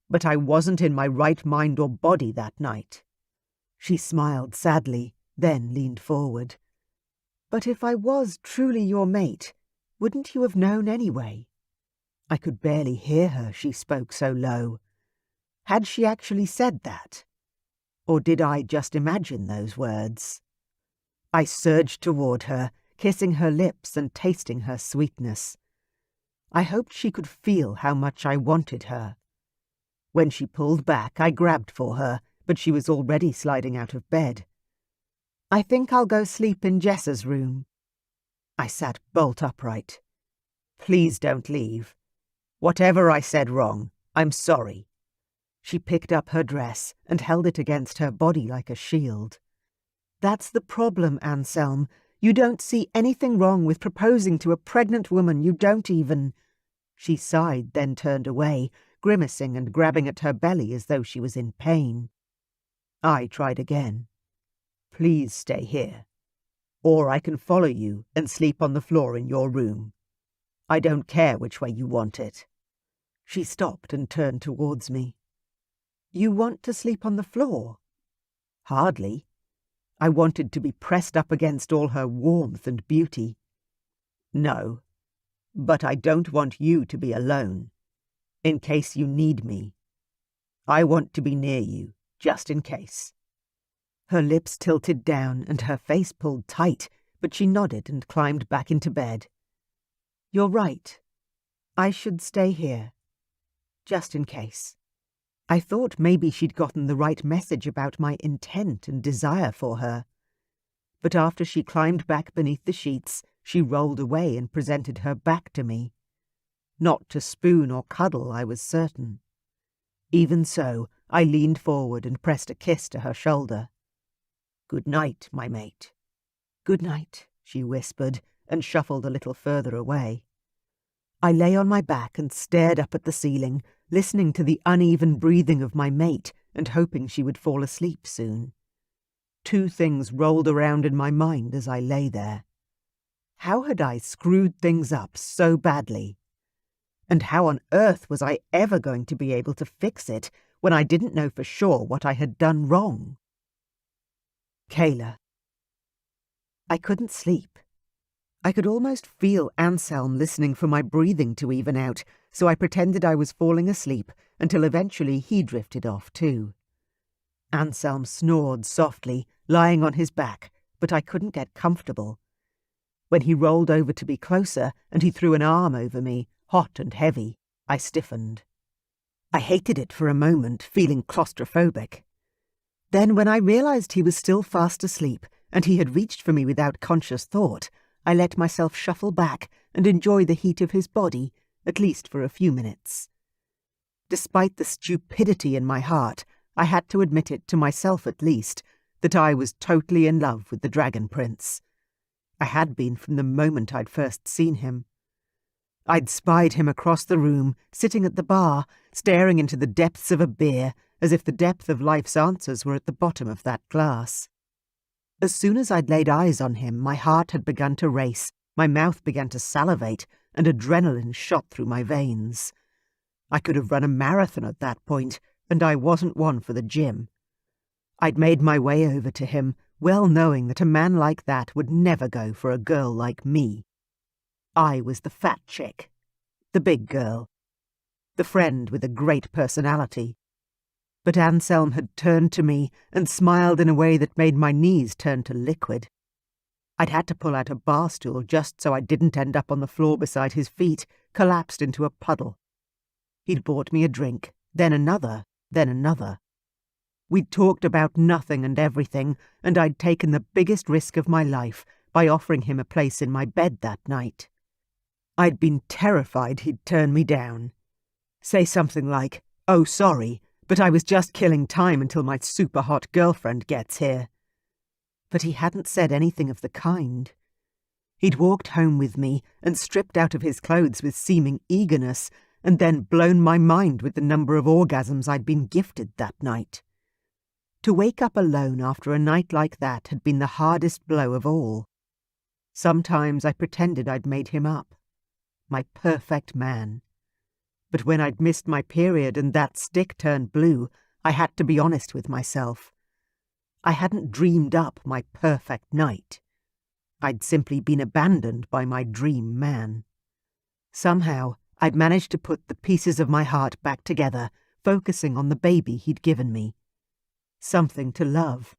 But I wasn't in my right mind or body that night. She smiled sadly, then leaned forward. But if I was truly your mate, wouldn't you have known anyway? I could barely hear her, she spoke so low. Had she actually said that? Or did I just imagine those words? I surged toward her, kissing her lips and tasting her sweetness. I hoped she could feel how much I wanted her. When she pulled back, I grabbed for her, but she was already sliding out of bed. I think I'll go sleep in Jessa's room. I sat bolt upright. Please don't leave. Whatever I said wrong, I'm sorry. She picked up her dress and held it against her body like a shield. That's the problem, Anselm. You don't see anything wrong with proposing to a pregnant woman you don't even... She sighed, then turned away, grimacing and grabbing at her belly as though she was in pain. I tried again. Please stay here. Or I can follow you and sleep on the floor in your room. I don't care which way you want it. She stopped and turned towards me. You want to sleep on the floor? Hardly. I wanted to be pressed up against all her warmth and beauty. No, but I don't want you to be alone, in case you need me. I want to be near you, just in case. Her lips tilted down and her face pulled tight, but she nodded and climbed back into bed. You're right. I should stay here, just in case. I thought maybe she'd gotten the right message about my intent and desire for her. But after she climbed back beneath the sheets, she rolled away and presented her back to me. Not to spoon or cuddle, I was certain. Even so, I leaned forward and pressed a kiss to her shoulder. "Good night, my mate." "Good night," she whispered, and shuffled a little further away. I lay on my back and stared up at the ceiling, listening to the uneven breathing of my mate and hoping she would fall asleep soon. Two things rolled around in my mind as I lay there. How had I screwed things up so badly? And how on earth was I ever going to be able to fix it when I didn't know for sure what I had done wrong? Kayla. I couldn't sleep. I could almost feel Anselm listening for my breathing to even out, so I pretended I was falling asleep until eventually he drifted off too. Anselm snored softly, lying on his back, but I couldn't get comfortable. When he rolled over to be closer and he threw an arm over me, hot and heavy, I stiffened. I hated it for a moment, feeling claustrophobic. Then when I realized he was still fast asleep and he had reached for me without conscious thought, I let myself shuffle back and enjoy the heat of his body, at least for a few minutes. Despite the stupidity in my heart, I had to admit it to myself at least, that I was totally in love with the Dragon Prince. I had been from the moment I'd first seen him. I'd spied him across the room, sitting at the bar, staring into the depths of a beer, as if the depth of life's answers were at the bottom of that glass. As soon as I'd laid eyes on him, my heart had begun to race, my mouth began to salivate, and adrenaline shot through my veins. I could have run a marathon at that point, and I wasn't one for the gym. I'd made my way over to him, well knowing that a man like that would never go for a girl like me. I was the fat chick, the big girl, the friend with a great personality. But Anselm had turned to me and smiled in a way that made my knees turn to liquid. I'd had to pull out a bar stool just so I didn't end up on the floor beside his feet, collapsed into a puddle. He'd bought me a drink, then another, then another. We'd talked about nothing and everything, and I'd taken the biggest risk of my life by offering him a place in my bed that night. I'd been terrified he'd turn me down. Say something like, "Oh, sorry, but I was just killing time until my super-hot girlfriend gets here." But he hadn't said anything of the kind. He'd walked home with me and stripped out of his clothes with seeming eagerness, and then blown my mind with the number of orgasms I'd been gifted that night. To wake up alone after a night like that had been the hardest blow of all. Sometimes I pretended I'd made him up. My perfect man. But when I'd missed my period and that stick turned blue, I had to be honest with myself. I hadn't dreamed up my perfect night. I'd simply been abandoned by my dream man. Somehow, I'd managed to put the pieces of my heart back together, focusing on the baby he'd given me. Something to love.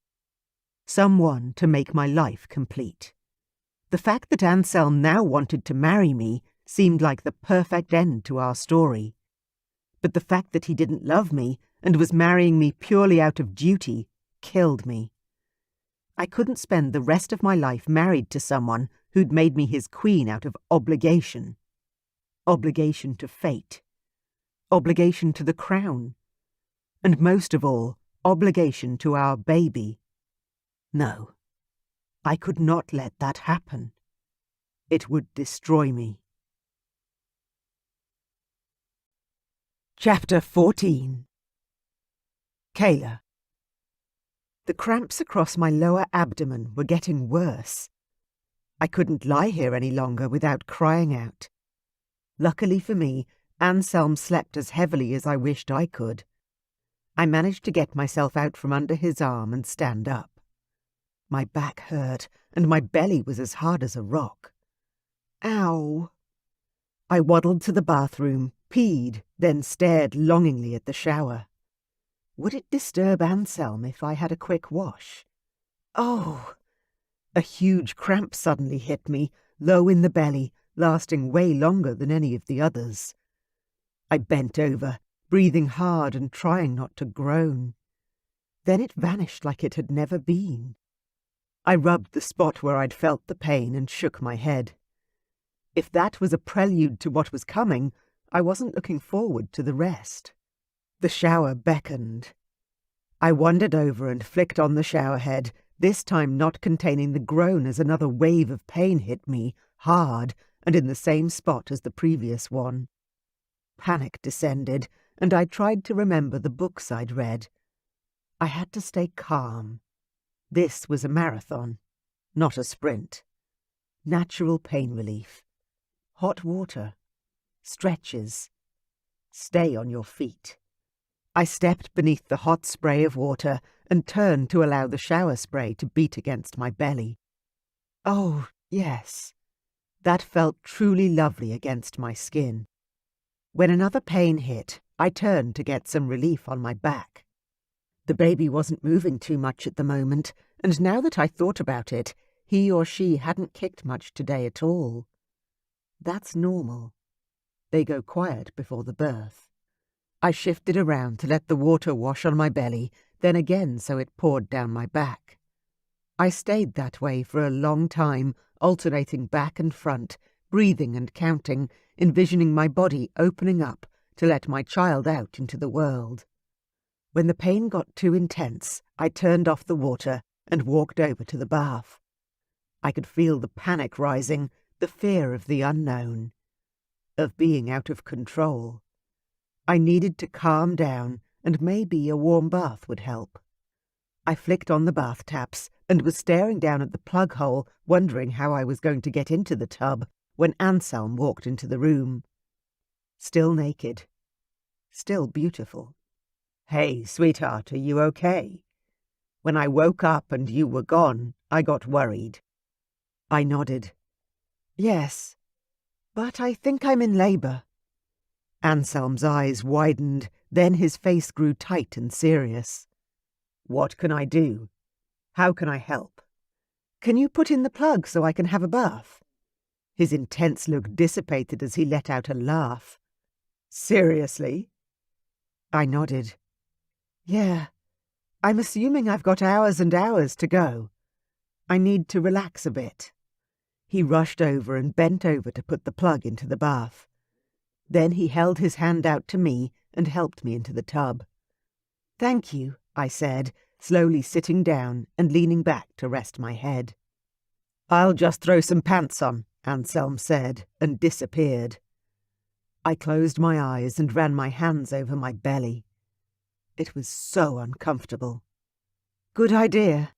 Someone to make my life complete. The fact that Anselm now wanted to marry me seemed like the perfect end to our story. But the fact that he didn't love me and was marrying me purely out of duty killed me. I couldn't spend the rest of my life married to someone who'd made me his queen out of obligation. Obligation to fate. Obligation to the crown. And most of all, obligation to our baby. No, I could not let that happen. It would destroy me. Chapter 14. Kayla. The cramps across my lower abdomen were getting worse. I couldn't lie here any longer without crying out. Luckily for me, Anselm slept as heavily as I wished I could. I managed to get myself out from under his arm and stand up. My back hurt, and my belly was as hard as a rock. Ow! I waddled to the bathroom, peed, then stared longingly at the shower. Would it disturb Anselm if I had a quick wash? Oh! A huge cramp suddenly hit me, low in the belly, lasting way longer than any of the others. I bent over, breathing hard and trying not to groan. Then it vanished like it had never been. I rubbed the spot where I'd felt the pain and shook my head. If that was a prelude to what was coming, I wasn't looking forward to the rest. The shower beckoned. I wandered over and flicked on the shower head, this time not containing the groan as another wave of pain hit me, hard, and in the same spot as the previous one. Panic descended, and I tried to remember the books I'd read. I had to stay calm. This was a marathon, not a sprint. Natural pain relief. Hot water. Stretches. Stay on your feet. I stepped beneath the hot spray of water and turned to allow the shower spray to beat against my belly. Oh, yes. That felt truly lovely against my skin. When another pain hit, I turned to get some relief on my back. The baby wasn't moving too much at the moment, and now that I thought about it, he or she hadn't kicked much today at all. That's normal. They go quiet before the birth. I shifted around to let the water wash on my belly, then again so it poured down my back. I stayed that way for a long time, alternating back and front, breathing and counting, envisioning my body opening up to let my child out into the world. When the pain got too intense, I turned off the water and walked over to the bath. I could feel the panic rising, the fear of the unknown, of being out of control. I needed to calm down, and maybe a warm bath would help. I flicked on the bath taps and was staring down at the plug hole, wondering how I was going to get into the tub, when Anselm walked into the room. Still naked. Still beautiful. "Hey, sweetheart, are you okay? When I woke up and you were gone, I got worried." I nodded. "Yes, but I think I'm in labour." Anselm's eyes widened, then his face grew tight and serious. "What can I do? How can I help?" "Can you put in the plug so I can have a bath?" His intense look dissipated as he let out a laugh. "Seriously?" I nodded. "Yeah, I'm assuming I've got hours and hours to go. I need to relax a bit." He rushed over and bent over to put the plug into the bath. Then he held his hand out to me and helped me into the tub. "Thank you," I said, slowly sitting down and leaning back to rest my head. "I'll just throw some pants on," Anselm said, and disappeared. I closed my eyes and ran my hands over my belly. It was so uncomfortable. Good idea.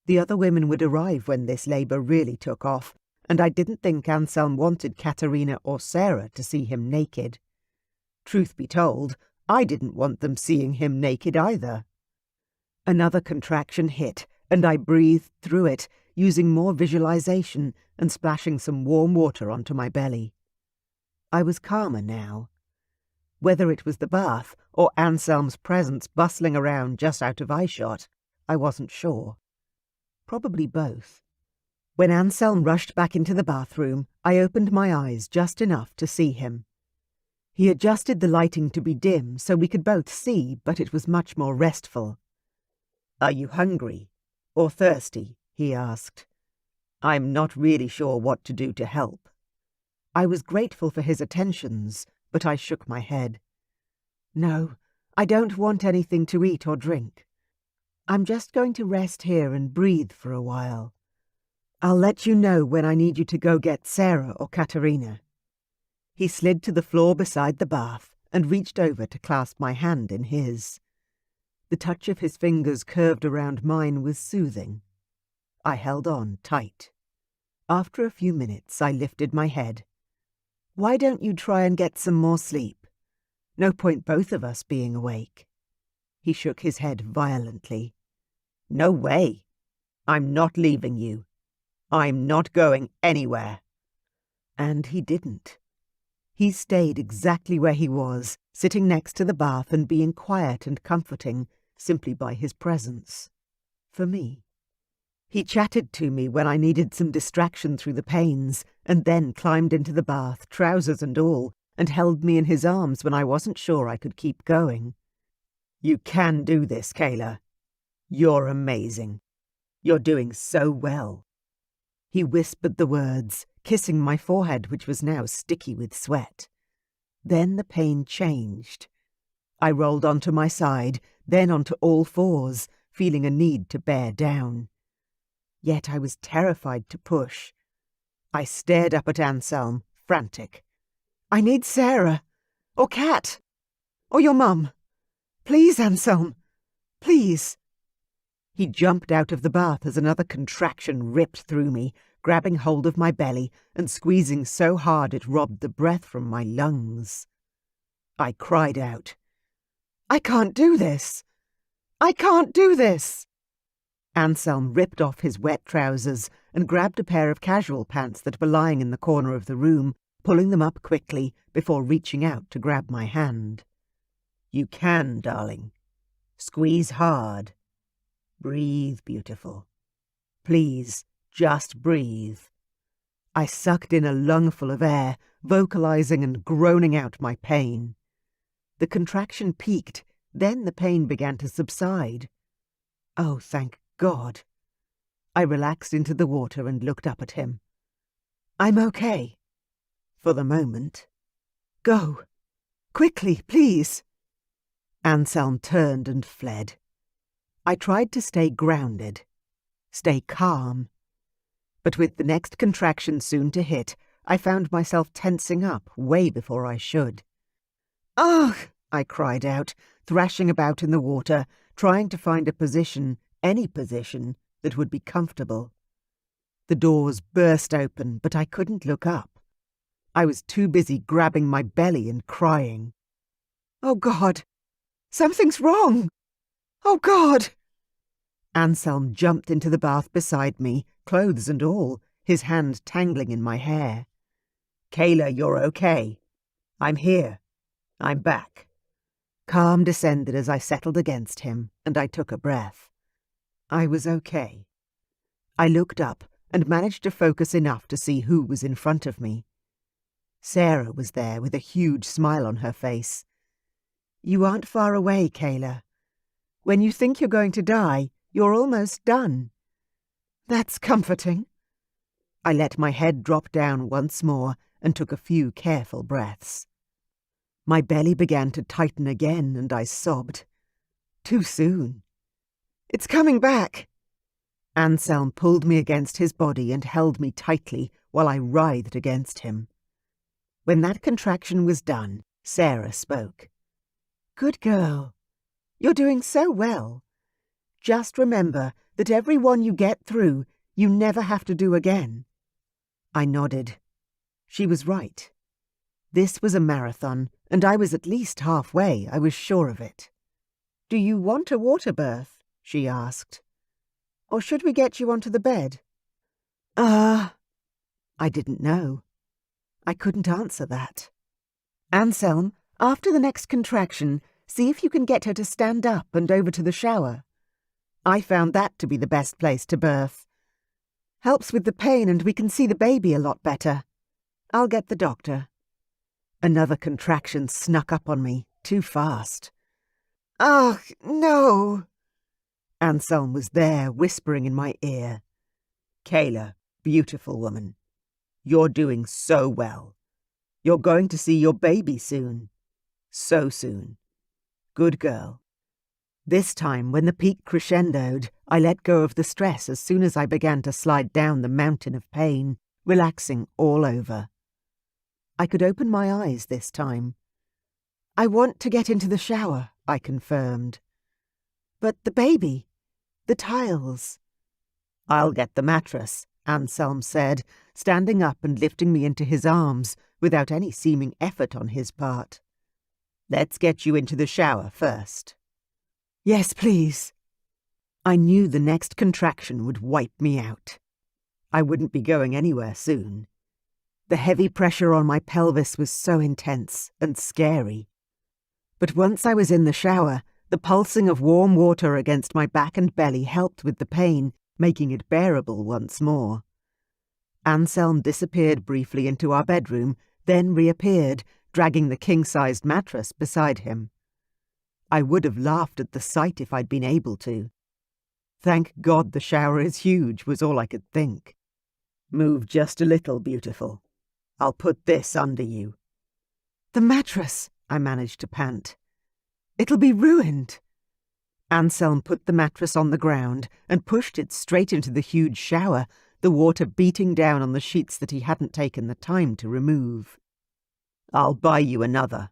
The other women would arrive when this labour really took off, and I didn't think Anselm wanted Katerina or Sarah to see him naked. Truth be told, I didn't want them seeing him naked either. Another contraction hit, and I breathed through it, using more visualization and splashing some warm water onto my belly. I was calmer now. Whether it was the bath or Anselm's presence bustling around just out of eyeshot, I wasn't sure. Probably both. When Anselm rushed back into the bathroom, I opened my eyes just enough to see him. He adjusted the lighting to be dim so we could both see, but it was much more restful. "Are you hungry? Or thirsty?" he asked. "I'm not really sure what to do to help." I was grateful for his attentions, but I shook my head. "No, I don't want anything to eat or drink. I'm just going to rest here and breathe for a while. I'll let you know when I need you to go get Sarah or Katerina." He slid to the floor beside the bath and reached over to clasp my hand in his. The touch of his fingers curved around mine was soothing. I held on tight. After a few minutes, I lifted my head. "Why don't you try and get some more sleep? No point both of us being awake." He shook his head violently. "No way. I'm not leaving you. I'm not going anywhere." And he didn't. He stayed exactly where he was, sitting next to the bath and being quiet and comforting simply by his presence. For me. He chatted to me when I needed some distraction through the pains, and then climbed into the bath, trousers and all, and held me in his arms when I wasn't sure I could keep going. "You can do this, Kayla. You're amazing. You're doing so well." He whispered the words, kissing my forehead, which was now sticky with sweat. Then the pain changed. I rolled onto my side, then onto all fours, feeling a need to bear down. Yet I was terrified to push. I stared up at Anselm, frantic. "I need Sarah, or Kat, or your mum. Please, Anselm, please." He jumped out of the bath as another contraction ripped through me, grabbing hold of my belly and squeezing so hard it robbed the breath from my lungs. I cried out, "I can't do this! I can't do this!" Anselm ripped off his wet trousers and grabbed a pair of casual pants that were lying in the corner of the room, pulling them up quickly before reaching out to grab my hand. "You can, darling. Squeeze hard. Breathe, beautiful. Please, just breathe." I sucked in a lungful of air, vocalizing and groaning out my pain. The contraction peaked, then the pain began to subside. Oh, thank God. I relaxed into the water and looked up at him. "I'm okay. For the moment. Go. Quickly, please." Anselm turned and fled. I tried to stay grounded, stay calm. But with the next contraction soon to hit, I found myself tensing up way before I should. "Ugh!" I cried out, thrashing about in the water, trying to find a position, any position, that would be comfortable. The doors burst open, but I couldn't look up. I was too busy grabbing my belly and crying. "Oh, God! Something's wrong! Oh, God!" Anselm jumped into the bath beside me, clothes and all, his hand tangling in my hair. "Kayla, you're okay. I'm here. I'm back." Calm descended as I settled against him, and I took a breath. I was okay. I looked up and managed to focus enough to see who was in front of me. Sarah was there with a huge smile on her face. "You aren't far away, Kayla. When you think you're going to die, you're almost done. That's comforting." I let my head drop down once more and took a few careful breaths. My belly began to tighten again and I sobbed. Too soon. "It's coming back." Anselm pulled me against his body and held me tightly while I writhed against him. When that contraction was done, Sarah spoke. "Good girl. You're doing so well. Just remember that every one you get through, you never have to do again." I nodded. She was right. This was a marathon, and I was at least halfway, I was sure of it. "Do you want a water birth?" she asked. "Or should we get you onto the bed?" I didn't know. I couldn't answer that. "Anselm, after the next contraction, see if you can get her to stand up and over to the shower. I found that to be the best place to birth. Helps with the pain and we can see the baby a lot better. I'll get the doctor." Another contraction snuck up on me, too fast. "Ugh, no!" Anselm was there, whispering in my ear. "Kayla, beautiful woman, you're doing so well. You're going to see your baby soon. So soon. Good girl." This time, when the peak crescendoed, I let go of the stress as soon as I began to slide down the mountain of pain, relaxing all over. I could open my eyes this time. "I want to get into the shower," I confirmed. "But the baby, the tiles." "I'll get the mattress," Anselm said, standing up and lifting me into his arms without any seeming effort on his part. "Let's get you into the shower first." "Yes, please." I knew the next contraction would wipe me out. I wouldn't be going anywhere soon. The heavy pressure on my pelvis was so intense and scary. But once I was in the shower, the pulsing of warm water against my back and belly helped with the pain, making it bearable once more. Anselm disappeared briefly into our bedroom, then reappeared, dragging the king-sized mattress beside him. I would have laughed at the sight if I'd been able to. "Thank God the shower is huge," was all I could think. "Move just a little, beautiful. I'll put this under you." "The mattress," I managed to pant. "It'll be ruined." Anselm put the mattress on the ground and pushed it straight into the huge shower, the water beating down on the sheets that he hadn't taken the time to remove. "I'll buy you another.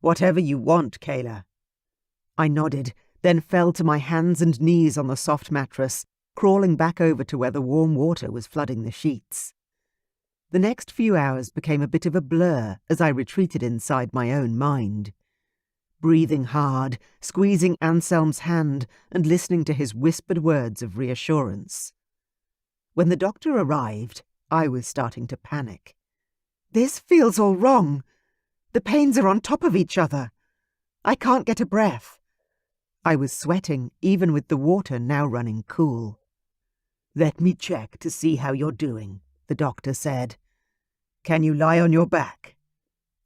Whatever you want, Kayla." I nodded, then fell to my hands and knees on the soft mattress, crawling back over to where the warm water was flooding the sheets. The next few hours became a bit of a blur as I retreated inside my own mind. Breathing hard, squeezing Anselm's hand and listening to his whispered words of reassurance. When the doctor arrived, I was starting to panic. "This feels all wrong. The pains are on top of each other. I can't get a breath." I was sweating, even with the water now running cool. "Let me check to see how you're doing," the doctor said. "Can you lie on your back?"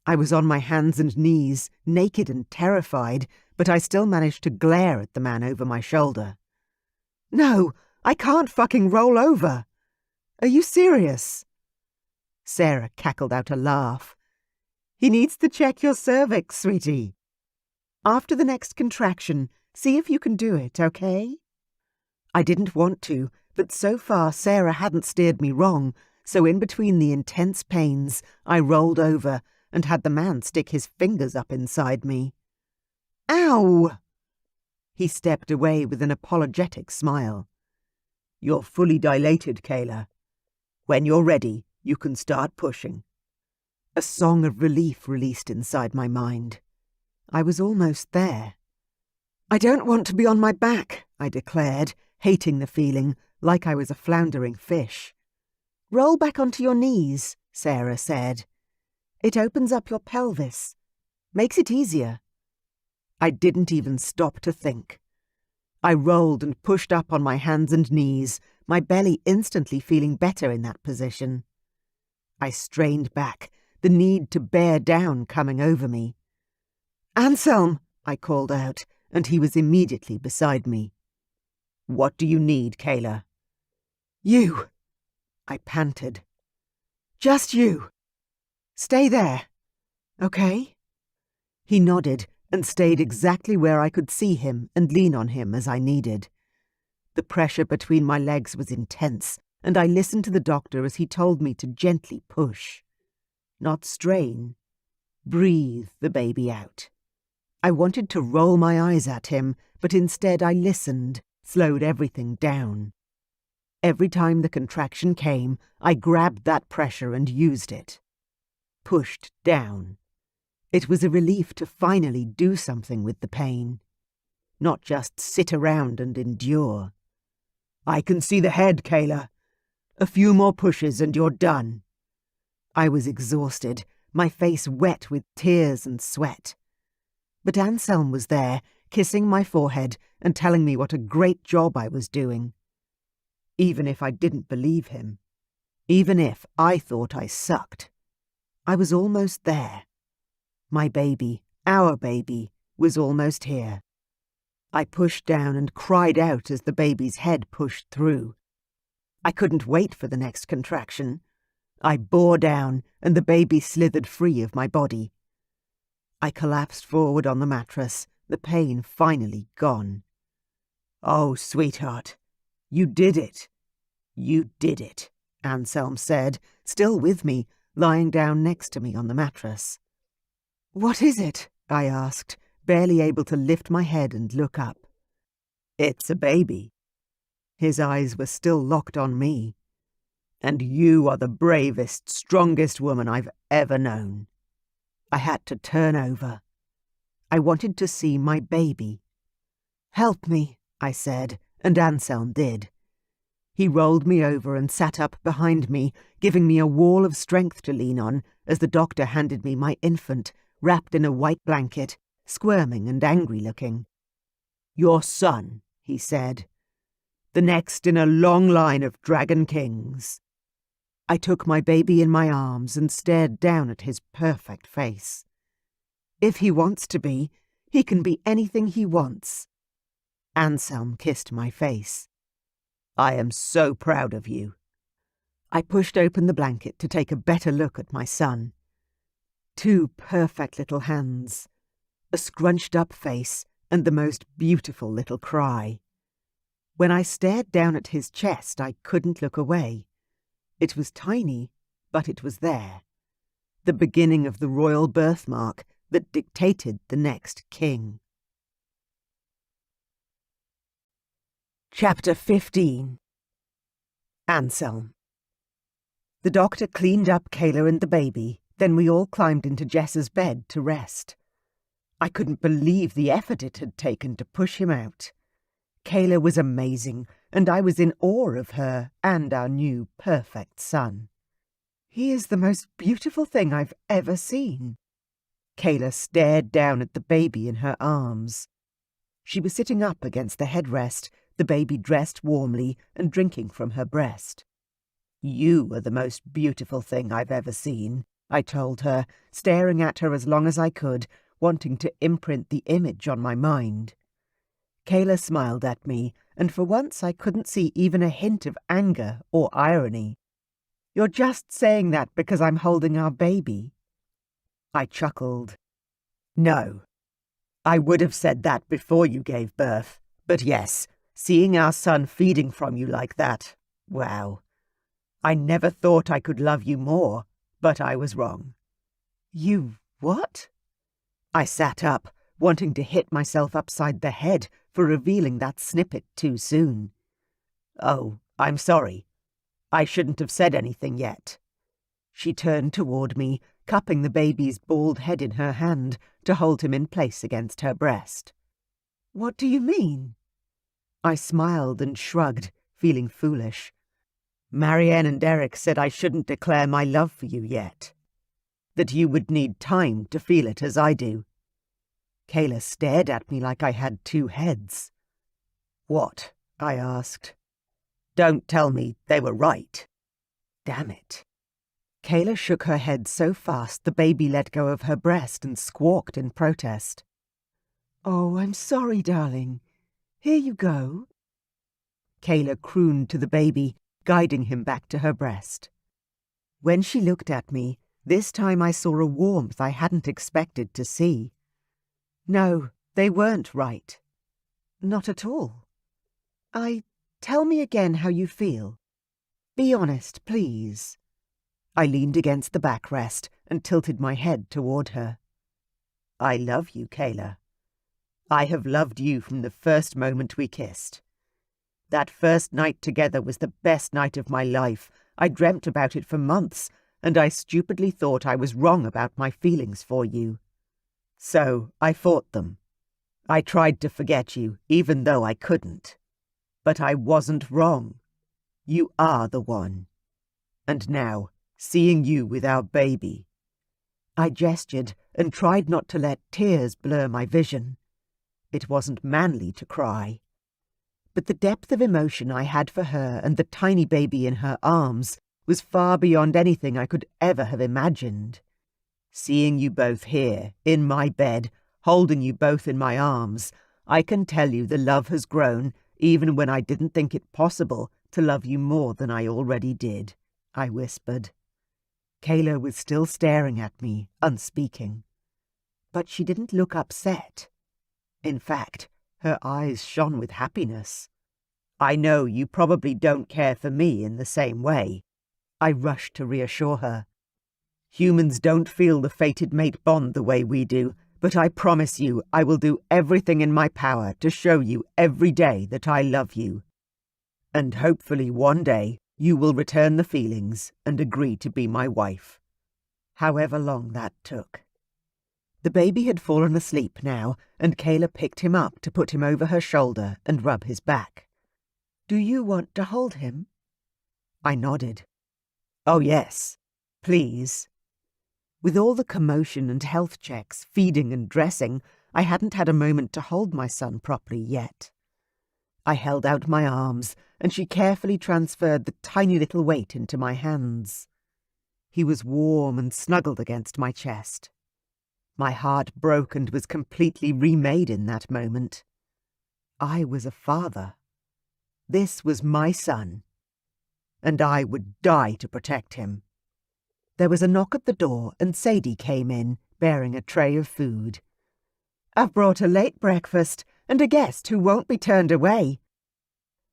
I was on my hands and knees, naked and terrified, but I still managed to glare at the man over my shoulder. "No, I can't fucking roll over. Are you serious?" Sarah cackled out a laugh. "He needs to check your cervix, sweetie. After the next contraction, see if you can do it, okay?" I didn't want to, but so far Sarah hadn't steered me wrong, so in between the intense pains, I rolled over and had the man stick his fingers up inside me. "Ow!" He stepped away with an apologetic smile. "You're fully dilated, Kayla. When you're ready, you can start pushing." A song of relief released inside my mind. I was almost there. "I don't want to be on my back," I declared, hating the feeling, like I was a floundering fish. "Roll back onto your knees," Sarah said. "It opens up your pelvis. Makes it easier." I didn't even stop to think. I rolled and pushed up on my hands and knees, my belly instantly feeling better in that position. I strained back, the need to bear down coming over me. "Anselm!" I called out, and he was immediately beside me. "What do you need, Kayla?" "You," I panted. "Just you. Stay there, okay?" He nodded and stayed exactly where I could see him and lean on him as I needed. The pressure between my legs was intense, and I listened to the doctor as he told me to gently push. Not strain. Breathe the baby out. I wanted to roll my eyes at him, but instead I listened, slowed everything down. Every time the contraction came, I grabbed that pressure and used it. Pushed down. It was a relief to finally do something with the pain. Not just sit around and endure. "I can see the head, Kayla. A few more pushes and you're done." I was exhausted, my face wet with tears and sweat. But Anselm was there, kissing my forehead and telling me what a great job I was doing. Even if I didn't believe him, even if I thought I sucked, I was almost there. My baby, our baby, was almost here. I pushed down and cried out as the baby's head pushed through. I couldn't wait for the next contraction. I bore down, and the baby slithered free of my body. I collapsed forward on the mattress, the pain finally gone. "Oh, sweetheart, you did it. You did it," Anselm said, still with me, lying down next to me on the mattress. "What is it?" I asked, barely able to lift my head and look up. "It's a baby." His eyes were still locked on me. "And you are the bravest, strongest woman I've ever known." I had to turn over. I wanted to see my baby. "Help me," I said, and Anselm did. He rolled me over and sat up behind me, giving me a wall of strength to lean on as the doctor handed me my infant, wrapped in a white blanket, squirming and angry-looking. "Your son," he said. "The next in a long line of dragon kings." I took my baby in my arms and stared down at his perfect face. If he wants to be, he can be anything he wants. Anselm kissed my face. "I am so proud of you." I pushed open the blanket to take a better look at my son. 2 perfect little hands, a scrunched-up face, and the most beautiful little cry. When I stared down at his chest, I couldn't look away. It was tiny, but it was there. The beginning of the royal birthmark that dictated the next king. Chapter 15. Anselm. The doctor cleaned up Kayla and the baby, then we all climbed into Jess's bed to rest. I couldn't believe the effort it had taken to push him out. Kayla was amazing, and I was in awe of her and our new perfect son. He is the most beautiful thing I've ever seen. Kayla stared down at the baby in her arms. She was sitting up against the headrest, the baby dressed warmly and drinking from her breast. "You are the most beautiful thing I've ever seen," I told her, staring at her as long as I could, wanting to imprint the image on my mind. Kayla smiled at me, and for once I couldn't see even a hint of anger or irony. "You're just saying that because I'm holding our baby?" I chuckled. "No. I would have said that before you gave birth. But yes, seeing our son feeding from you like that, wow. I never thought I could love you more, but I was wrong." "You what?" I sat up, wanting to hit myself upside the head for revealing that snippet too soon. "Oh, I'm sorry. I shouldn't have said anything yet." She turned toward me, cupping the baby's bald head in her hand to hold him in place against her breast. "What do you mean?" I smiled and shrugged, feeling foolish. "Marianne and Eric said I shouldn't declare my love for you yet. That you would need time to feel it as I do." Kayla stared at me like I had 2 heads. "What?" I asked. "Don't tell me they were right." Damn it. Kayla shook her head so fast the baby let go of her breast and squawked in protest. "Oh, I'm sorry, darling. Here you go." Kayla crooned to the baby, guiding him back to her breast. When she looked at me, this time I saw a warmth I hadn't expected to see. No, they weren't right. Not at all. Tell me again how you feel. Be honest, please." I leaned against the backrest and tilted my head toward her. "I love you, Kayla. I have loved you from the first moment we kissed. That first night together was the best night of my life. I dreamt about it for months, and I stupidly thought I was wrong about my feelings for you. So I fought them. I tried to forget you, even though I couldn't. But I wasn't wrong. You are the one. And now, seeing you with our baby." I gestured and tried not to let tears blur my vision. It wasn't manly to cry. But the depth of emotion I had for her and the tiny baby in her arms was far beyond anything I could ever have imagined. Seeing you both here, in my bed, holding you both in my arms, I can tell you the love has grown even when I didn't think it possible to love you more than I already did," I whispered. Kayla was still staring at me, unspeaking. But she didn't look upset. In fact, her eyes shone with happiness. "I know you probably don't care for me in the same way." I rushed to reassure her. "Humans don't feel the fated mate bond the way we do, but I promise you I will do everything in my power to show you every day that I love you. And hopefully one day you will return the feelings and agree to be my wife. However long that took." The baby had fallen asleep now, and Kayla picked him up to put him over her shoulder and rub his back. "Do you want to hold him?" I nodded. "Oh yes, please." With all the commotion and health checks, feeding and dressing, I hadn't had a moment to hold my son properly yet. I held out my arms, and she carefully transferred the tiny little weight into my hands. He was warm and snuggled against my chest. My heart broke and was completely remade in that moment. I was a father. This was my son, and I would die to protect him. There was a knock at the door and Sadie came in, bearing a tray of food. "I've brought a late breakfast and a guest who won't be turned away.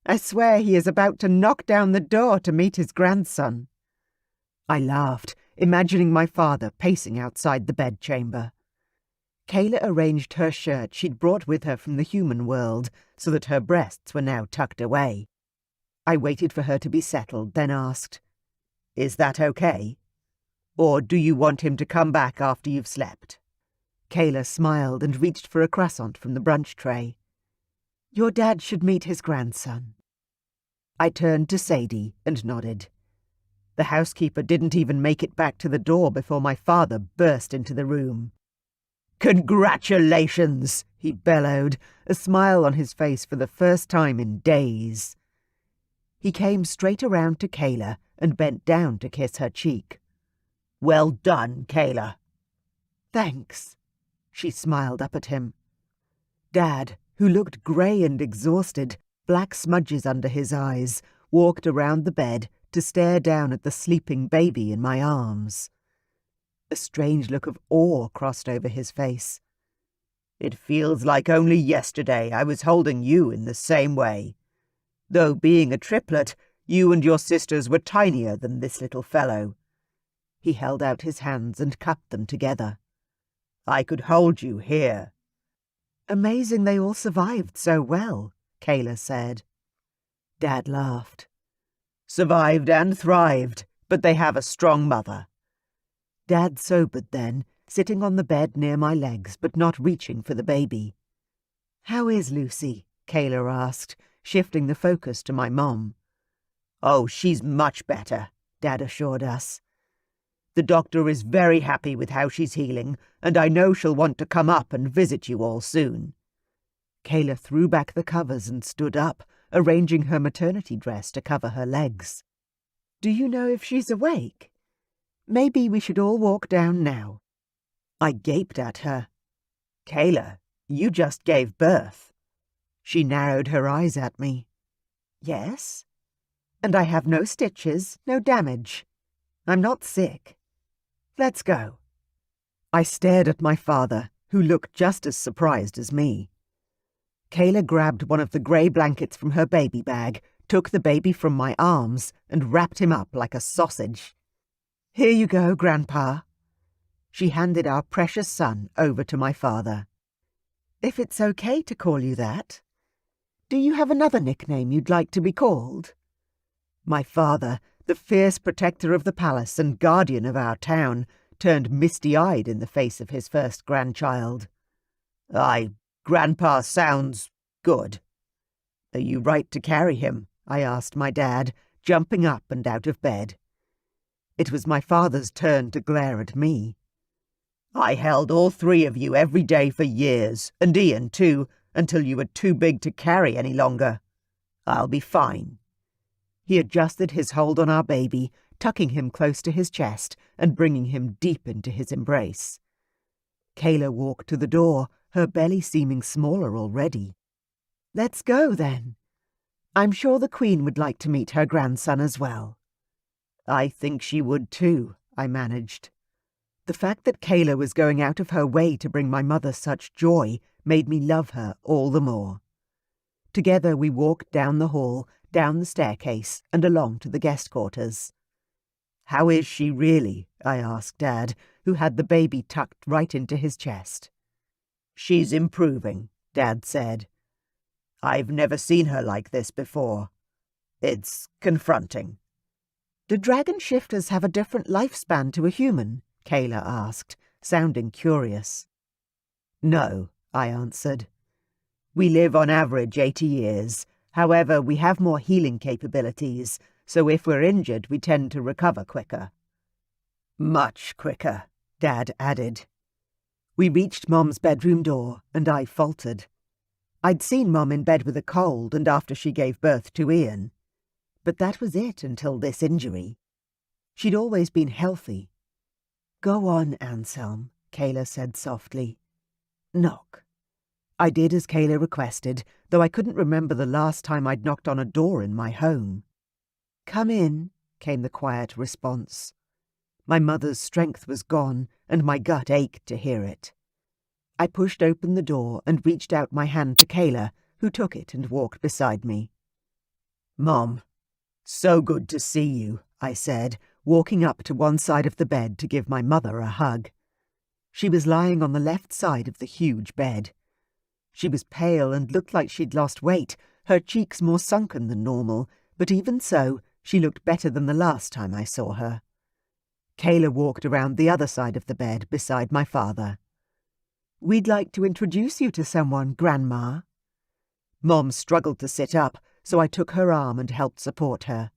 I swear he is about to knock down the door to meet his grandson." I laughed, imagining my father pacing outside the bedchamber. Kayla arranged her shirt she'd brought with her from the human world so that her breasts were now tucked away. I waited for her to be settled, then asked, "Is that okay? Or do you want him to come back after you've slept?" Kayla smiled and reached for a croissant from the brunch tray. "Your dad should meet his grandson." I turned to Sadie and nodded. The housekeeper didn't even make it back to the door before my father burst into the room. "Congratulations!" he bellowed, a smile on his face for the first time in days. He came straight around to Kayla and bent down to kiss her cheek. "Well done, Kayla." "Thanks." She smiled up at him. Dad, who looked grey and exhausted, black smudges under his eyes, walked around the bed to stare down at the sleeping baby in my arms. A strange look of awe crossed over his face. "It feels like only yesterday I was holding you in the same way. Though being a triplet, you and your sisters were tinier than this little fellow." He held out his hands and cupped them together. "I could hold you here." "Amazing they all survived so well," Kayla said. Dad laughed. "Survived and thrived, but they have a strong mother." Dad sobered then, sitting on the bed near my legs but not reaching for the baby. "How is Lucy?" Kayla asked, shifting the focus to my mom. "Oh, she's much better," Dad assured us. "The doctor is very happy with how she's healing, and I know she'll want to come up and visit you all soon." Kayla threw back the covers and stood up, arranging her maternity dress to cover her legs. "Do you know if she's awake? Maybe we should all walk down now." I gaped at her. "Kayla, you just gave birth." She narrowed her eyes at me. "Yes? And I have no stitches, no damage. I'm not sick. Let's go." I stared at my father, who looked just as surprised as me. Kayla grabbed one of the grey blankets from her baby bag, took the baby from my arms, and wrapped him up like a sausage. "Here you go, Grandpa." She handed our precious son over to my father. "If it's okay to call you that, do you have another nickname you'd like to be called?" My father, the fierce protector of the palace and guardian of our town, turned misty-eyed in the face of his first grandchild. Grandpa sounds good." "Are you right to carry him?" I asked my dad, jumping up and out of bed. It was my father's turn to glare at me. "I held all three of you every day for years, and Ian too, until you were too big to carry any longer. I'll be fine." He adjusted his hold on our baby, tucking him close to his chest and bringing him deep into his embrace. Kayla walked to the door, her belly seeming smaller already. "Let's go, then. I'm sure the Queen would like to meet her grandson as well." "I think she would too," I managed. The fact that Kayla was going out of her way to bring my mother such joy made me love her all the more. Together we walked down the hall, down the staircase, and along to the guest quarters. "How is she really?" I asked Dad, who had the baby tucked right into his chest. "She's improving," Dad said. "I've never seen her like this before. It's confronting." "Do dragon shifters have a different lifespan to a human?" Kayla asked, sounding curious. "No," I answered. "We live on average 80 years. However, we have more healing capabilities, so if we're injured, we tend to recover quicker." "Much quicker," Dad added. We reached Mom's bedroom door, and I faltered. I'd seen Mom in bed with a cold and after she gave birth to Ian. But that was it until this injury. She'd always been healthy. "Go on, Anselm," Kayla said softly. "Knock." I did as Kayla requested, though I couldn't remember the last time I'd knocked on a door in my home. "Come in," came the quiet response. My mother's strength was gone, and my gut ached to hear it. I pushed open the door and reached out my hand to Kayla, who took it and walked beside me. "Mom, so good to see you," I said, walking up to one side of the bed to give my mother a hug. She was lying on the left side of the huge bed. She was pale and looked like she'd lost weight, her cheeks more sunken than normal, but even so, she looked better than the last time I saw her. Kayla walked around the other side of the bed beside my father. "We'd like to introduce you to someone, Grandma." Mom struggled to sit up, so I took her arm and helped support her.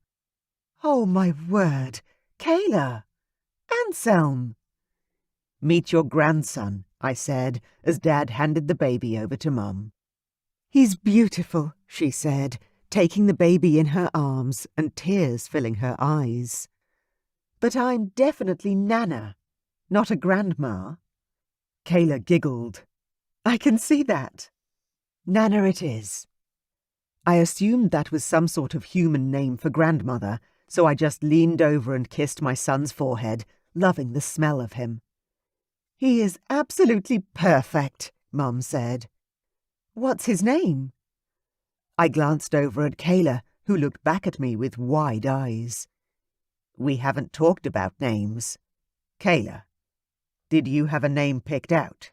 "Oh, my word! Kayla! Anselm!" "Meet your grandson," I said, as Dad handed the baby over to Mum. "He's beautiful," she said, taking the baby in her arms and tears filling her eyes. "But I'm definitely Nana, not a grandma." Kayla giggled. "I can see that. Nana it is." I assumed that was some sort of human name for grandmother, so I just leaned over and kissed my son's forehead, loving the smell of him. "He is absolutely perfect," Mum said. "What's his name?" I glanced over at Kayla, who looked back at me with wide eyes. "We haven't talked about names. Kayla, did you have a name picked out?"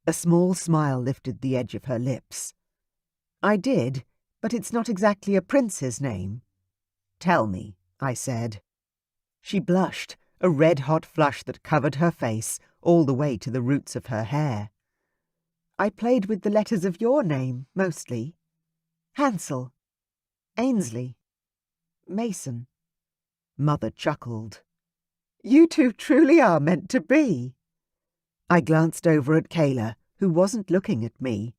A small smile lifted the edge of her lips. "I did, but it's not exactly a prince's name." "Tell me," I said. She blushed, a red-hot flush that covered her face all the way to the roots of her hair. "I played with the letters of your name, mostly. Hansel, Ainsley, Mason." Mother chuckled. "You two truly are meant to be." I glanced over at Kayla, who wasn't looking at me.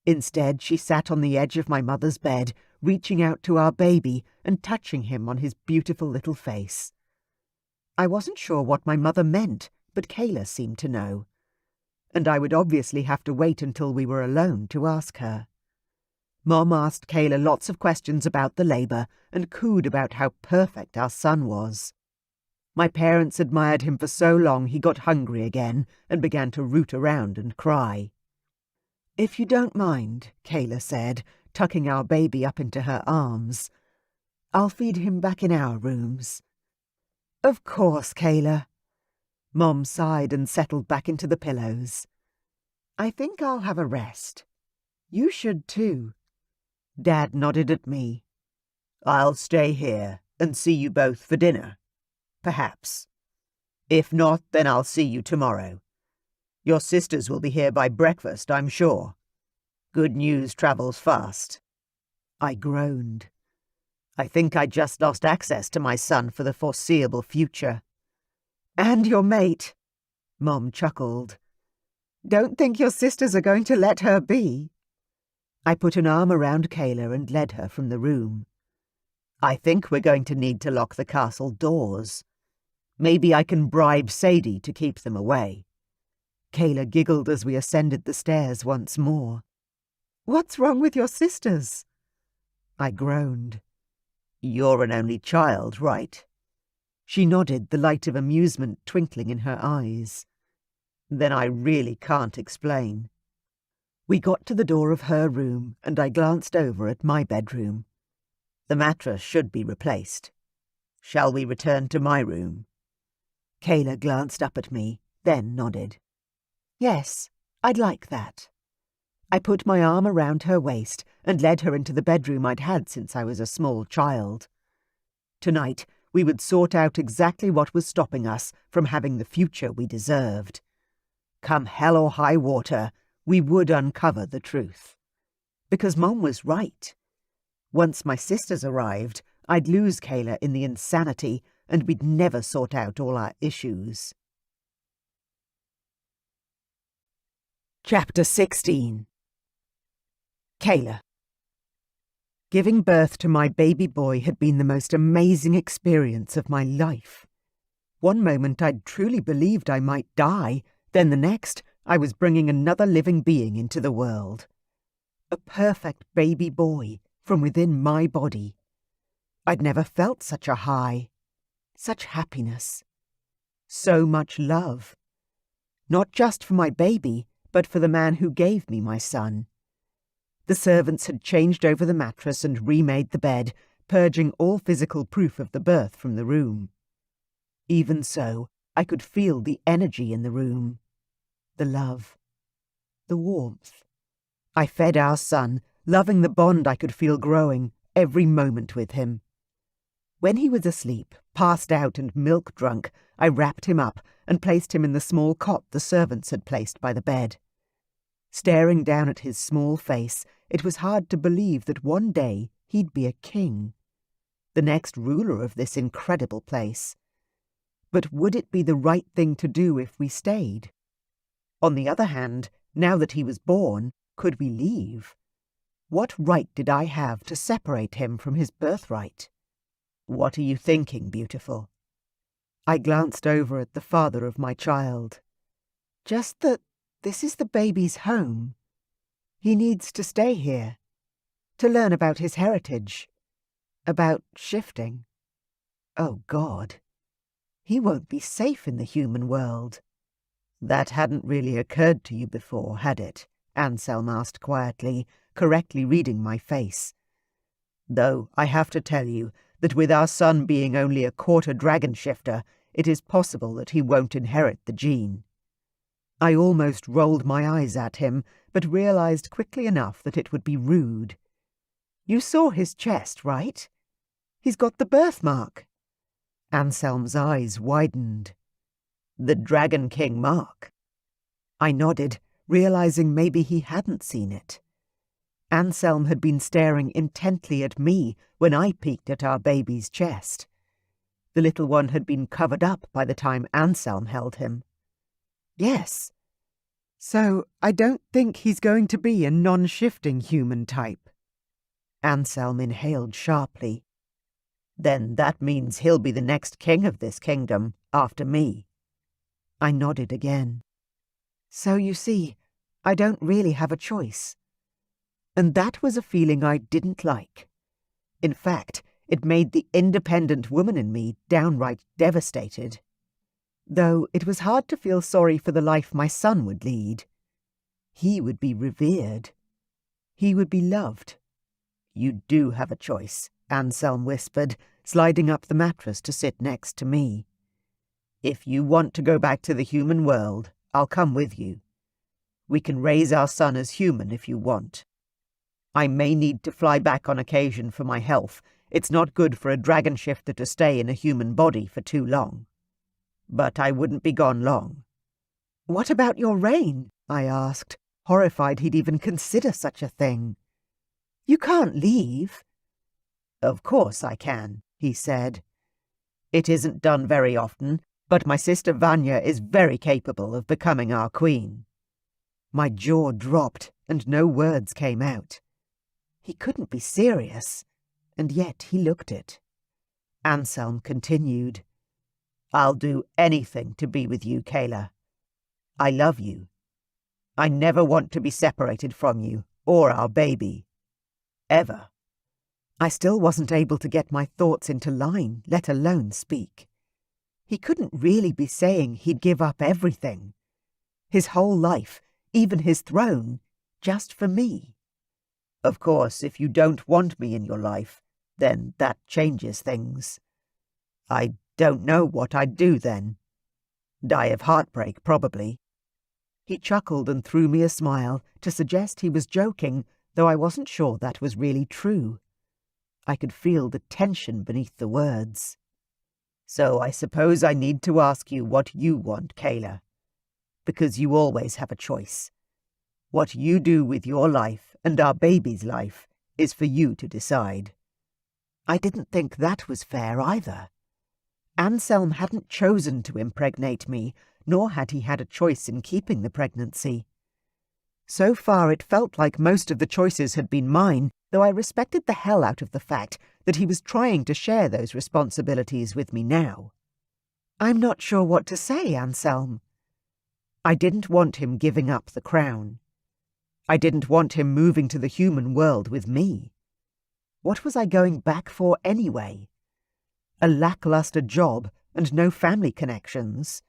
Instead, she sat on the edge of my mother's bed, reaching out to our baby and touching him on his beautiful little face. I wasn't sure what my mother meant, but Kayla seemed to know. And I would obviously have to wait until we were alone to ask her. Mom asked Kayla lots of questions about the labour and cooed about how perfect our son was. My parents admired him for so long he got hungry again and began to root around and cry. "If you don't mind," Kayla said, tucking our baby up into her arms, "I'll feed him back in our rooms." "Of course, Kayla." Mom sighed and settled back into the pillows. "I think I'll have a rest. You should too." Dad nodded at me. "I'll stay here and see you both for dinner. Perhaps. If not, then I'll see you tomorrow. Your sisters will be here by breakfast, I'm sure. Good news travels fast." I groaned. I think I just lost access to my son for the foreseeable future. "And your mate," Mom chuckled. "Don't think your sisters are going to let her be." I put an arm around Kayla and led her from the room. "I think we're going to need to lock the castle doors. Maybe I can bribe Sadie to keep them away." Kayla giggled as we ascended the stairs once more. "What's wrong with your sisters?" I groaned. "You're an only child, right?" She nodded, the light of amusement twinkling in her eyes. "Then I really can't explain." We got to the door of her room, and I glanced over at my bedroom. "The mattress should be replaced. Shall we return to my room?" Kayla glanced up at me, then nodded. "Yes, I'd like that." I put my arm around her waist and led her into the bedroom I'd had since I was a small child. Tonight, we would sort out exactly what was stopping us from having the future we deserved. Come hell or high water, we would uncover the truth. Because Mom was right. Once my sisters arrived, I'd lose Kayla in the insanity, and we'd never sort out all our issues. Chapter 16. Kayla. Giving birth to my baby boy had been the most amazing experience of my life. One moment I'd truly believed I might die, then the next I was bringing another living being into the world. A perfect baby boy from within my body. I'd never felt such a high, such happiness. so much love. Not just for my baby, but for the man who gave me my son. The servants had changed over the mattress and remade the bed, purging all physical proof of the birth from the room. Even so, I could feel the energy in the room, the love, the warmth. I fed our son, loving the bond I could feel growing every moment with him. When he was asleep, passed out and milk drunk, I wrapped him up and placed him in the small cot the servants had placed by the bed. Staring down at his small face, it was hard to believe that one day he'd be a king, the next ruler of this incredible place. But would it be the right thing to do if we stayed? On the other hand, now that he was born, could we leave? What right did I have to separate him from his birthright? What are you thinking, beautiful? I glanced over at the father of my child. Just that this is the baby's home. He needs to stay here, to learn about his heritage, about shifting. Oh, God. He won't be safe in the human world. That hadn't really occurred to you before, had it? Anselm asked quietly, correctly reading my face. Though I have to tell you that with our son being only a quarter dragon shifter, it is possible that he won't inherit the gene. I almost rolled my eyes at him, but realized quickly enough that it would be rude. You saw his chest, right? He's got the birthmark. Anselm's eyes widened. The Dragon King mark. I nodded, realizing maybe he hadn't seen it. Anselm had been staring intently at me when I peeked at our baby's chest. The little one had been covered up by the time Anselm held him. Yes. So I don't think he's going to be a non-shifting human type. Anselm inhaled sharply. Then that means he'll be the next king of this kingdom, after me. I nodded again. So you see, I don't really have a choice. And that was a feeling I didn't like. In fact, it made the independent woman in me downright devastated. Though it was hard to feel sorry for the life my son would lead. He would be revered. He would be loved. You do have a choice, Anselm whispered, sliding up the mattress to sit next to me. If you want to go back to the human world, I'll come with you. We can raise our son as human if you want. I may need to fly back on occasion for my health. It's not good for a dragon shifter to stay in a human body for too long. But I wouldn't be gone long. What about your reign? I asked, horrified he'd even consider such a thing. You can't leave. Of course I can, he said. It isn't done very often, but my sister Vanya is very capable of becoming our queen. My jaw dropped, and no words came out. He couldn't be serious, and yet he looked it. Anselm continued, I'll do anything to be with you, Kayla. I love you. I never want to be separated from you, or our baby. Ever. I still wasn't able to get my thoughts into line, let alone speak. He couldn't really be saying he'd give up everything. His whole life, even his throne, just for me. Of course, if you don't want me in your life, then that changes things. I don't know what I'd do then. Die of heartbreak, probably. He chuckled and threw me a smile to suggest he was joking, though I wasn't sure that was really true. I could feel the tension beneath the words. So I suppose I need to ask you what you want, Kayla. Because you always have a choice. What you do with your life and our baby's life is for you to decide. I didn't think that was fair either. Anselm hadn't chosen to impregnate me, nor had he had a choice in keeping the pregnancy. So far it felt like most of the choices had been mine, though I respected the hell out of the fact that he was trying to share those responsibilities with me now. I'm not sure what to say, Anselm. I didn't want him giving up the crown. I didn't want him moving to the human world with me. What was I going back for anyway? A lackluster job and no family connections.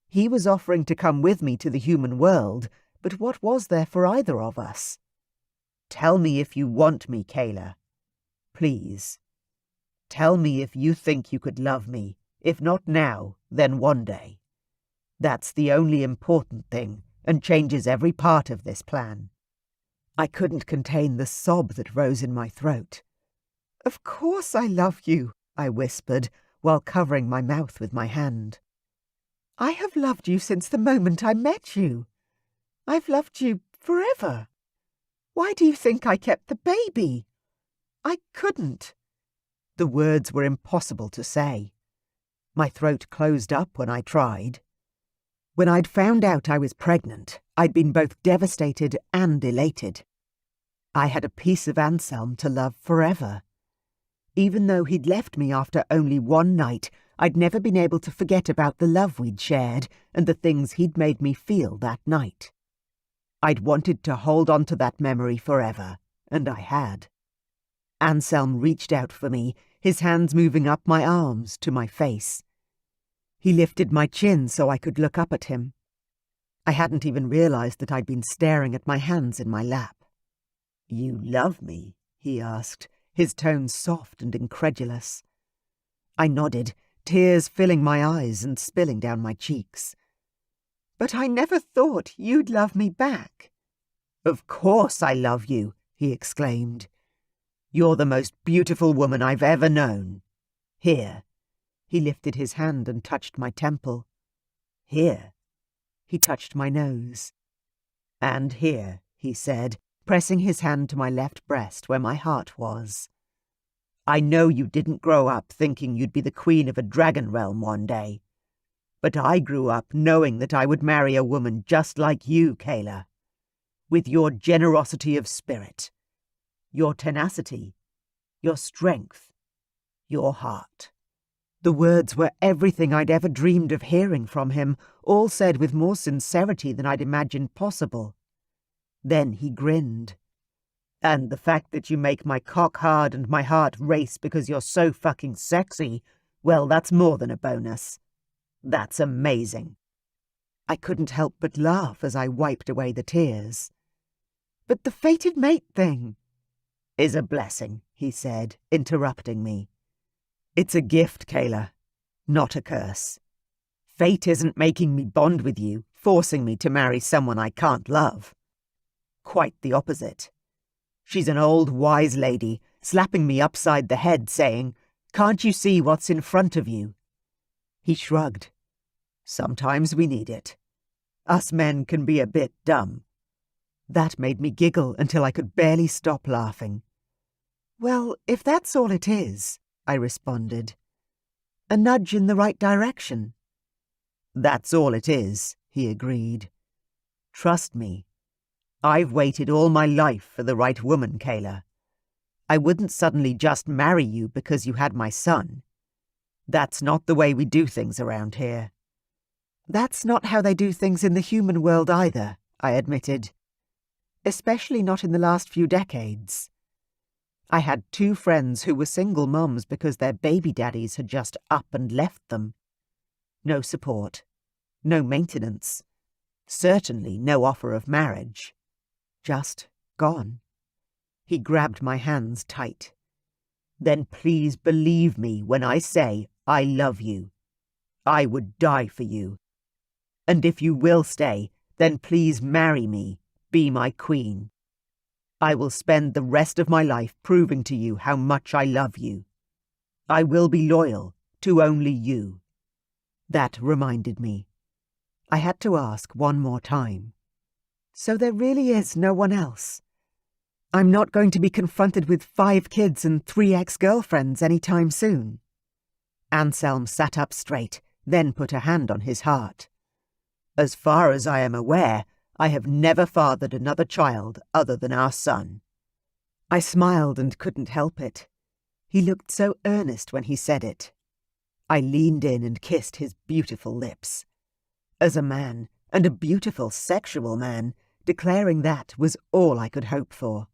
He was offering to come with me to the human world, but what was there for either of us? Tell me if you want me, Kayla. Please. Tell me if you think you could love me. If not now, then one day. That's the only important thing, and changes every part of this plan. I couldn't contain the sob that rose in my throat. Of course I love you, I whispered, while covering my mouth with my hand. I have loved you since the moment I met you. I've loved you forever. Why do you think I kept the baby? I couldn't. The words were impossible to say. My throat closed up when I tried. When I'd found out I was pregnant, I'd been both devastated and elated. I had a piece of Anselm to love forever. Even though he'd left me after only one night, I'd never been able to forget about the love we'd shared and the things he'd made me feel that night. I'd wanted to hold on to that memory forever, and I had. Anselm reached out for me, his hands moving up my arms to my face. He lifted my chin so I could look up at him. I hadn't even realized that I'd been staring at my hands in my lap. "You love me?" he asked, his tone soft and incredulous. I nodded, tears filling my eyes and spilling down my cheeks. "But I never thought you'd love me back." "Of course I love you," he exclaimed. "You're the most beautiful woman I've ever known. Here." He lifted his hand and touched my temple. "Here." He touched my nose. "And here," he said, pressing his hand to my left breast where my heart was. "I know you didn't grow up thinking you'd be the queen of a dragon realm one day. But I grew up knowing that I would marry a woman just like you, Kayla. With your generosity of spirit, your tenacity, your strength, your heart." The words were everything I'd ever dreamed of hearing from him, all said with more sincerity than I'd imagined possible. Then he grinned. "And the fact that you make my cock hard and my heart race because you're so fucking sexy, well, that's more than a bonus. That's amazing." I couldn't help but laugh as I wiped away the tears. "But the fated mate thing," "is a blessing," he said, interrupting me. "It's a gift, Kayla, not a curse. Fate isn't making me bond with you, forcing me to marry someone I can't love. Quite the opposite. She's an old wise lady, slapping me upside the head, saying, 'Can't you see what's in front of you?'" He shrugged. "Sometimes we need it. Us men can be a bit dumb." That made me giggle until I could barely stop laughing. "Well, if that's all it is," I responded. "A nudge in the right direction." "That's all it is," he agreed. "Trust me. I've waited all my life for the right woman, Kayla. I wouldn't suddenly just marry you because you had my son. That's not the way we do things around here." "That's not how they do things in the human world either," I admitted. "Especially not in the last few decades. I had 2 friends who were single mums because their baby daddies had just up and left them. No support, no maintenance, certainly no offer of marriage. Just gone." He grabbed my hands tight. "Then please believe me when I say I love you. I would die for you. And if you will stay, then please marry me, be my queen. I will spend the rest of my life proving to you how much I love you. I will be loyal to only you." That reminded me. I had to ask one more time. "So there really is no one else? I'm not going to be confronted with 5 kids and 3 ex-girlfriends any time soon?" Anselm sat up straight, then put a hand on his heart. "As far as I am aware, I have never fathered another child other than our son." I smiled and couldn't help it. He looked so earnest when he said it. I leaned in and kissed his beautiful lips. As a man, and a beautiful sexual man, declaring that was all I could hope for.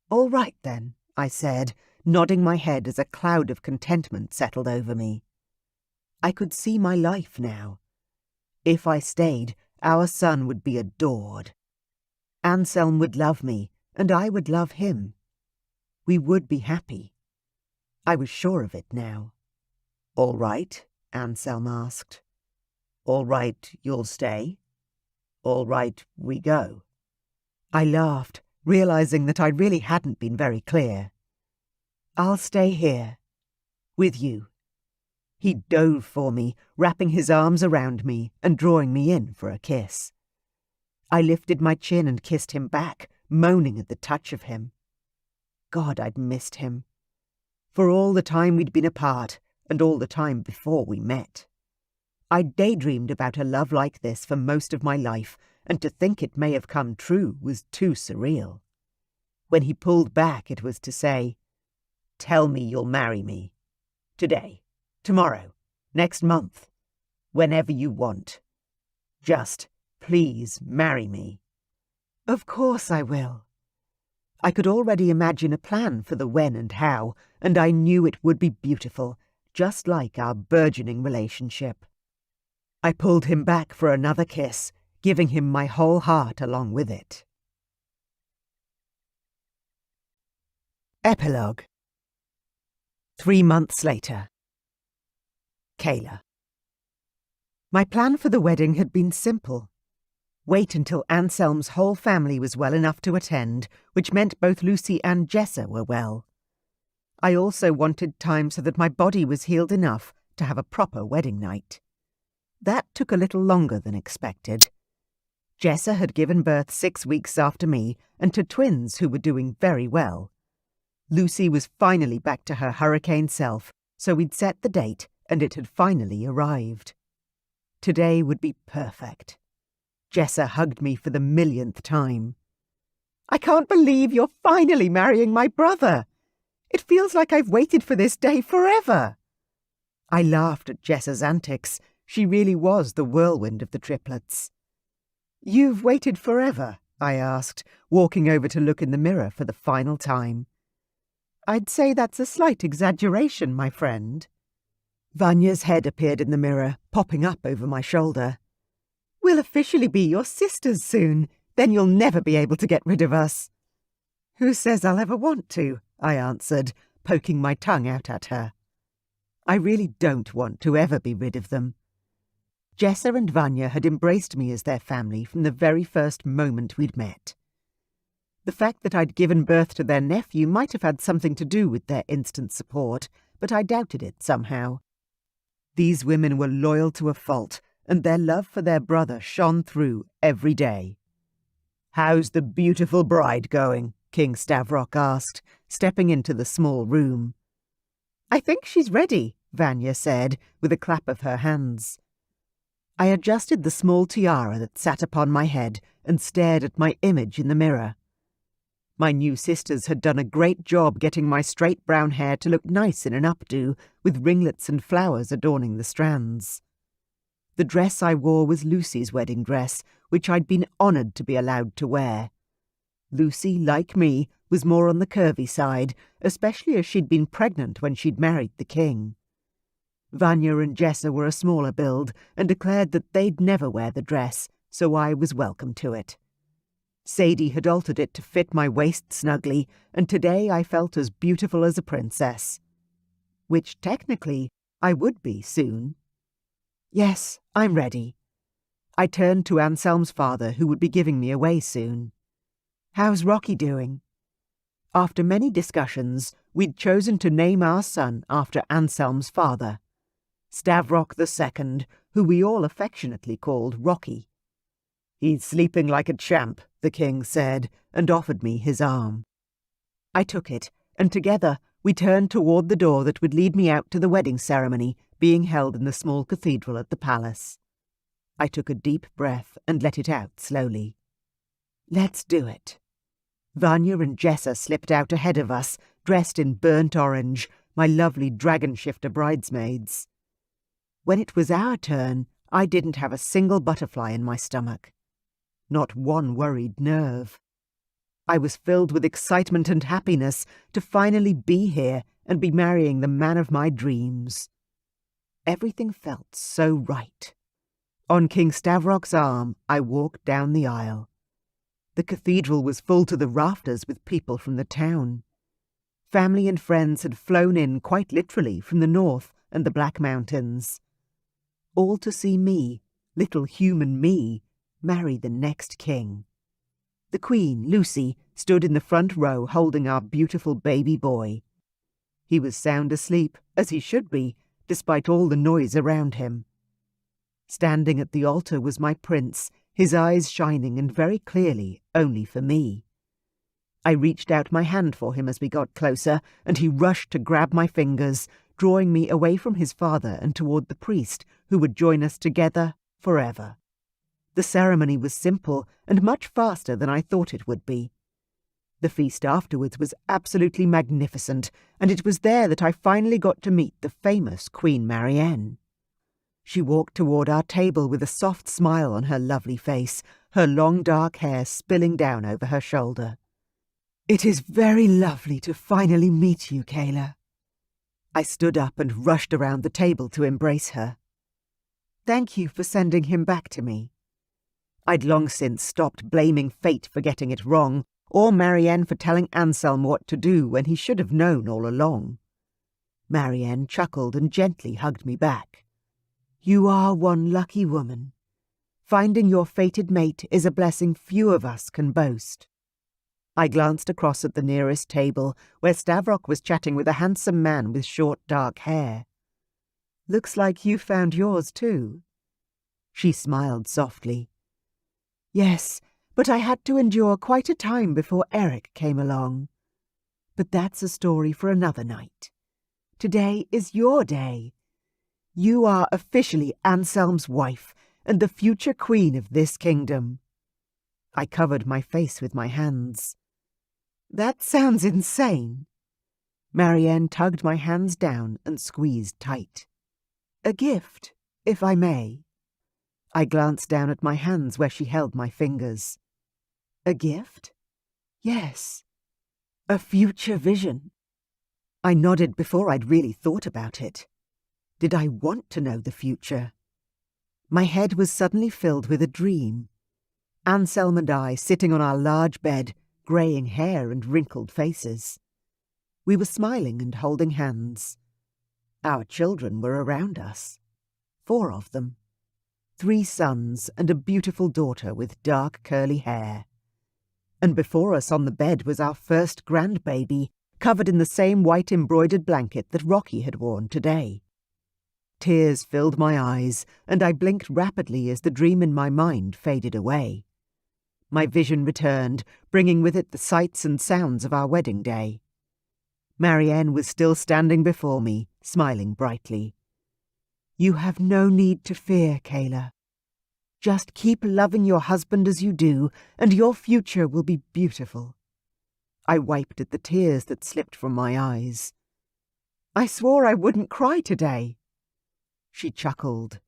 "All right then," I said, nodding my head as a cloud of contentment settled over me. I could see my life now. If I stayed, our son would be adored. Anselm would love me, and I would love him. We would be happy. I was sure of it now. "All right?" Anselm asked. "All right, you'll stay? All right, we go?" I laughed, realizing that I really hadn't been very clear. "I'll stay here. With you." He dove for me, wrapping his arms around me and drawing me in for a kiss. I lifted my chin and kissed him back, moaning at the touch of him. God, I'd missed him. For all the time we'd been apart, and all the time before we met. I'd daydreamed about a love like this for most of my life, and to think it may have come true was too surreal. When he pulled back, it was to say, "Tell me you'll marry me. Today, tomorrow, next month, whenever you want. Just, please marry me." Of course I will. I could already imagine a plan for the when and how, and I knew it would be beautiful, just like our burgeoning relationship. I pulled him back for another kiss, giving him my whole heart along with it. Epilogue. 3 months later. Kayla. My plan for the wedding had been simple. Wait until Anselm's whole family was well enough to attend, which meant both Lucy and Jessa were well. I also wanted time so that my body was healed enough to have a proper wedding night. That took a little longer than expected. Jessa had given birth 6 weeks after me, and to twins who were doing very well. Lucy was finally back to her hurricane self, so we'd set the date, and it had finally arrived. Today would be perfect. Jessa hugged me for the millionth time. "I can't believe you're finally marrying my brother. It feels like I've waited for this day forever." I laughed at Jessa's antics. She really was the whirlwind of the triplets. "You've waited forever?" I asked, walking over to look in the mirror for the final time. "I'd say that's a slight exaggeration, my friend." Vanya's head appeared in the mirror, popping up over my shoulder. "We'll officially be your sisters soon. Then you'll never be able to get rid of us." "Who says I'll ever want to?" I answered, poking my tongue out at her. "I really don't want to ever be rid of them." Jessa and Vanya had embraced me as their family from the very first moment we'd met. The fact that I'd given birth to their nephew might have had something to do with their instant support, but I doubted it somehow. These women were loyal to a fault, and their love for their brother shone through every day. "How's the beautiful bride going?" King Stavrock asked, stepping into the small room. "I think she's ready," Vanya said, with a clap of her hands. I adjusted the small tiara that sat upon my head and stared at my image in the mirror. My new sisters had done a great job getting my straight brown hair to look nice in an updo, with ringlets and flowers adorning the strands. The dress I wore was Lucy's wedding dress, which I'd been honoured to be allowed to wear. Lucy, like me, was more on the curvy side, especially as she'd been pregnant when she'd married the king. Vanya and Jessa were a smaller build and declared that they'd never wear the dress, so I was welcome to it. Sadie had altered it to fit my waist snugly, and today I felt as beautiful as a princess. Which, technically, I would be soon. "Yes, I'm ready." I turned to Anselm's father, who would be giving me away soon. "How's Rocky doing?" After many discussions, we'd chosen to name our son after Anselm's father, Stavrock II, who we all affectionately called Rocky. "He's sleeping like a champ," the king said, and offered me his arm. I took it, and together we turned toward the door that would lead me out to the wedding ceremony being held in the small cathedral at the palace. I took a deep breath and let it out slowly. Let's do it. Vanya and Jessa slipped out ahead of us, dressed in burnt orange, my lovely dragon shifter bridesmaids. When it was our turn, I didn't have a single butterfly in my stomach. Not one worried nerve. I was filled with excitement and happiness to finally be here and be marrying the man of my dreams. Everything felt so right. On King Stavrock's arm, I walked down the aisle. The cathedral was full to the rafters with people from the town. Family and friends had flown in quite literally from the north and the Black Mountains. All to see me, little human me, marry the next king. The Queen, Lucy, stood in the front row holding our beautiful baby boy. He was sound asleep, as he should be, despite all the noise around him. Standing at the altar was my prince, his eyes shining and very clearly only for me. I reached out my hand for him as we got closer, and he rushed to grab my fingers, drawing me away from his father and toward the priest, who would join us together forever. The ceremony was simple and much faster than I thought it would be. The feast afterwards was absolutely magnificent, and it was there that I finally got to meet the famous Queen Marianne. She walked toward our table with a soft smile on her lovely face, her long dark hair spilling down over her shoulder. "It is very lovely to finally meet you, Kayla." I stood up and rushed around the table to embrace her. "Thank you for sending him back to me." I'd long since stopped blaming fate for getting it wrong, or Marianne for telling Anselm what to do when he should have known all along. Marianne chuckled and gently hugged me back. "You are one lucky woman. Finding your fated mate is a blessing few of us can boast." I glanced across at the nearest table, where Stavrock was chatting with a handsome man with short dark hair. "Looks like you found yours too." She smiled softly. "Yes, but I had to endure quite a time before Eric came along. But that's a story for another night. Today is your day. You are officially Anselm's wife and the future queen of this kingdom." I covered my face with my hands. "That sounds insane." Marianne tugged my hands down and squeezed tight. "A gift, if I may." I glanced down at my hands where she held my fingers. "A gift?" "Yes. A future vision." I nodded before I'd really thought about it. Did I want to know the future? My head was suddenly filled with a dream. Anselm and I sitting on our large bed, greying hair and wrinkled faces. We were smiling and holding hands. Our children were around us. 4 of them. 3 sons and a beautiful daughter with dark curly hair. And before us on the bed was our first grandbaby, covered in the same white embroidered blanket that Rocky had worn today. Tears filled my eyes, and I blinked rapidly as the dream in my mind faded away. My vision returned, bringing with it the sights and sounds of our wedding day. Marianne was still standing before me, smiling brightly. "You have no need to fear, Kayla. Just keep loving your husband as you do, and your future will be beautiful." I wiped at the tears that slipped from my eyes. "I swore I wouldn't cry today." She chuckled.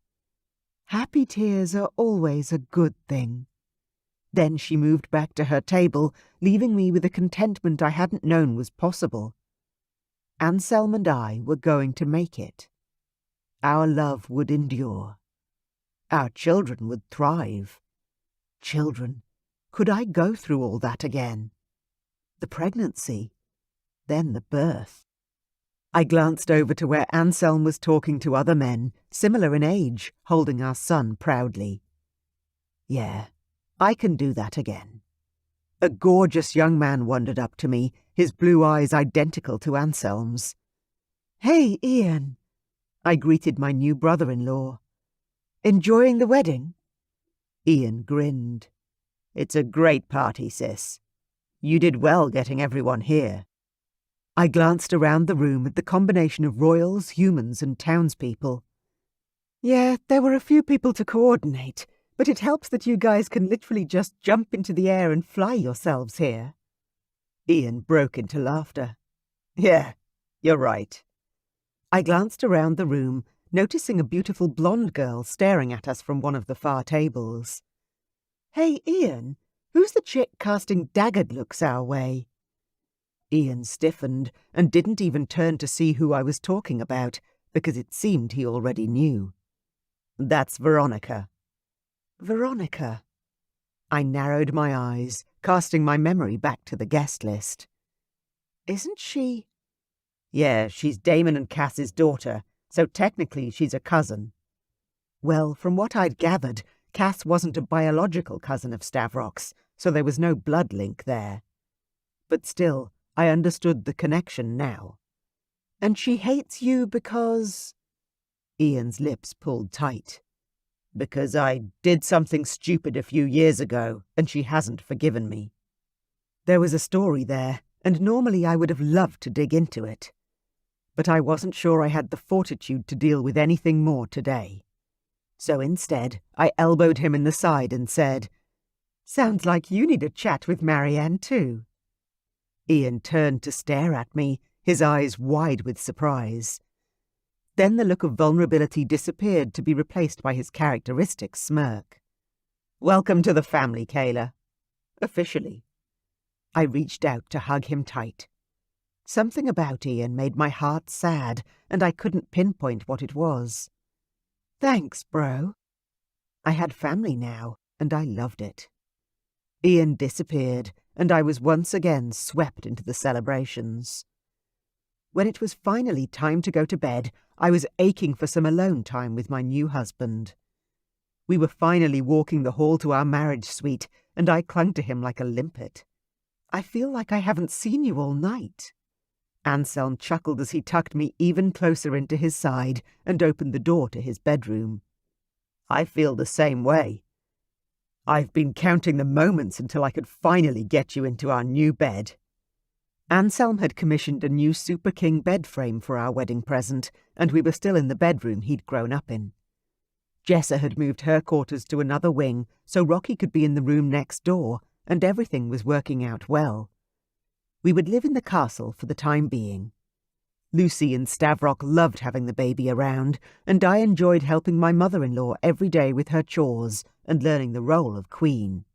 "Happy tears are always a good thing." Then she moved back to her table, leaving me with a contentment I hadn't known was possible. Anselm and I were going to make it. Our love would endure. Our children would thrive. Children, could I go through all that again? The pregnancy, then the birth. I glanced over to where Anselm was talking to other men, similar in age, holding our son proudly. Yeah, I can do that again. A gorgeous young man wandered up to me, his blue eyes identical to Anselm's. "Hey, Ian," I greeted my new brother-in-law. "Enjoying the wedding?" Ian grinned. "It's a great party, sis. You did well getting everyone here." I glanced around the room at the combination of royals, humans, and townspeople. "Yeah, there were a few people to coordinate, but it helps that you guys can literally just jump into the air and fly yourselves here." Ian broke into laughter. "Yeah, you're right." I glanced around the room, noticing a beautiful blonde girl staring at us from one of the far tables. "Hey, Ian, who's the chick casting daggered looks our way?" Ian stiffened and didn't even turn to see who I was talking about, because it seemed he already knew. "That's Veronica." Veronica. I narrowed my eyes, casting my memory back to the guest list. "Isn't she—" "Yeah, she's Damon and Cass's daughter, so technically she's a cousin." Well, from what I'd gathered, Cass wasn't a biological cousin of Stavrock's, so there was no blood link there. But still, I understood the connection now. "And she hates you because—" Ian's lips pulled tight. "Because I did something stupid a few years ago, and she hasn't forgiven me." There was a story there, and normally I would have loved to dig into it. But I wasn't sure I had the fortitude to deal with anything more today. So instead, I elbowed him in the side and said, "Sounds like you need a chat with Marianne too." Ian turned to stare at me, his eyes wide with surprise. Then the look of vulnerability disappeared to be replaced by his characteristic smirk. "Welcome to the family, Kayla. Officially." I reached out to hug him tight. Something about Ian made my heart sad, and I couldn't pinpoint what it was. "Thanks, bro." I had family now, and I loved it. Ian disappeared, and I was once again swept into the celebrations. When it was finally time to go to bed, I was aching for some alone time with my new husband. We were finally walking the hall to our marriage suite, and I clung to him like a limpet. "I feel like I haven't seen you all night." Anselm chuckled as he tucked me even closer into his side and opened the door to his bedroom. "I feel the same way. I've been counting the moments until I could finally get you into our new bed." Anselm had commissioned a new Super King bed frame for our wedding present, and we were still in the bedroom he'd grown up in. Jessa had moved her quarters to another wing, so Rocky could be in the room next door, and everything was working out well. We would live in the castle for the time being. Lucy and Stavrock loved having the baby around, and I enjoyed helping my mother-in-law every day with her chores and learning the role of queen.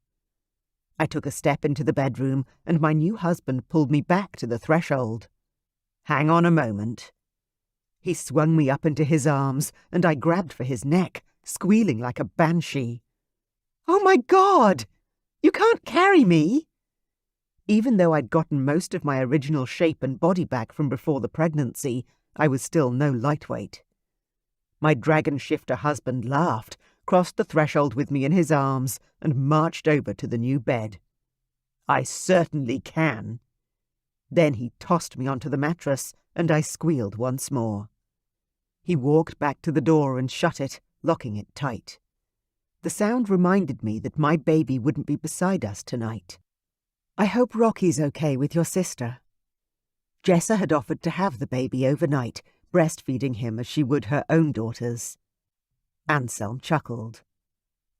I took a step into the bedroom, and my new husband pulled me back to the threshold. "Hang on a moment." He swung me up into his arms, and I grabbed for his neck, squealing like a banshee. "Oh my God! You can't carry me!" Even though I'd gotten most of my original shape and body back from before the pregnancy, I was still no lightweight. My dragon shifter husband laughed, crossed the threshold with me in his arms, and marched over to the new bed. "I certainly can." Then he tossed me onto the mattress, and I squealed once more. He walked back to the door and shut it, locking it tight. The sound reminded me that my baby wouldn't be beside us tonight. "I hope Rocky's okay with your sister." Jessa had offered to have the baby overnight, breastfeeding him as she would her own daughters. Anselm chuckled.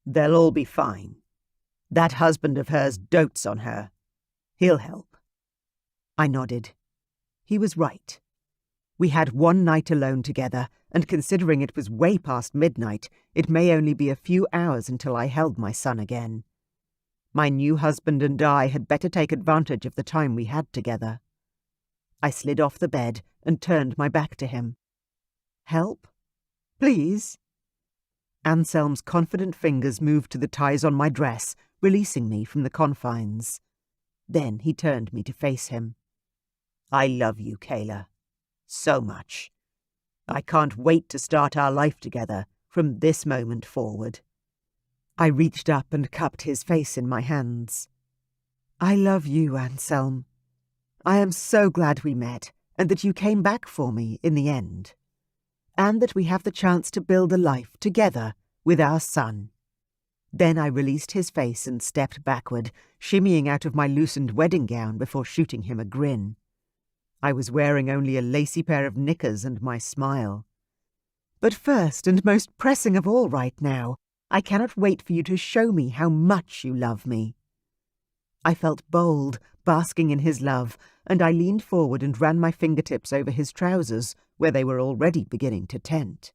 "They'll all be fine. That husband of hers dotes on her. He'll help." I nodded. He was right. We had one night alone together, and considering it was way past midnight, it may only be a few hours until I held my son again. My new husband and I had better take advantage of the time we had together. I slid off the bed and turned my back to him. "Help? Please?" Anselm's confident fingers moved to the ties on my dress, releasing me from the confines. Then he turned me to face him. "I love you, Kayla. So much. I can't wait to start our life together from this moment forward." I reached up and cupped his face in my hands. "I love you, Anselm. I am so glad we met, and that you came back for me in the end. And that we have the chance to build a life together with our son." Then I released his face and stepped backward, shimmying out of my loosened wedding gown before shooting him a grin. I was wearing only a lacy pair of knickers and my smile. "But first and most pressing of all right now, I cannot wait for you to show me how much you love me." I felt bold, basking in his love, and I leaned forward and ran my fingertips over his trousers, where they were already beginning to tent.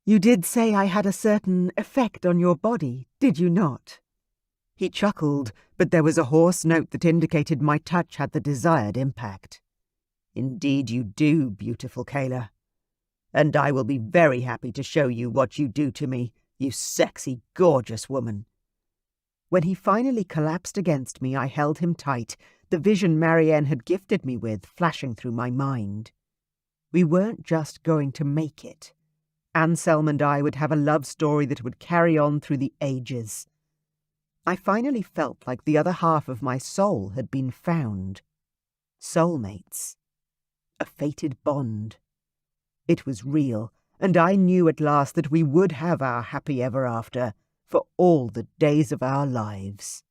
"You did say I had a certain effect on your body, did you not?" He chuckled, but there was a hoarse note that indicated my touch had the desired impact. "Indeed you do, beautiful Kayla. and I will be very happy to show you what you do to me, you sexy, gorgeous woman." When he finally collapsed against me, I held him tight, the vision Marianne had gifted me with flashing through my mind. We weren't just going to make it. Anselm and I would have a love story that would carry on through the ages. I finally felt like the other half of my soul had been found. Soulmates. A fated bond. It was real, and I knew at last that we would have our happy ever after for all the days of our lives.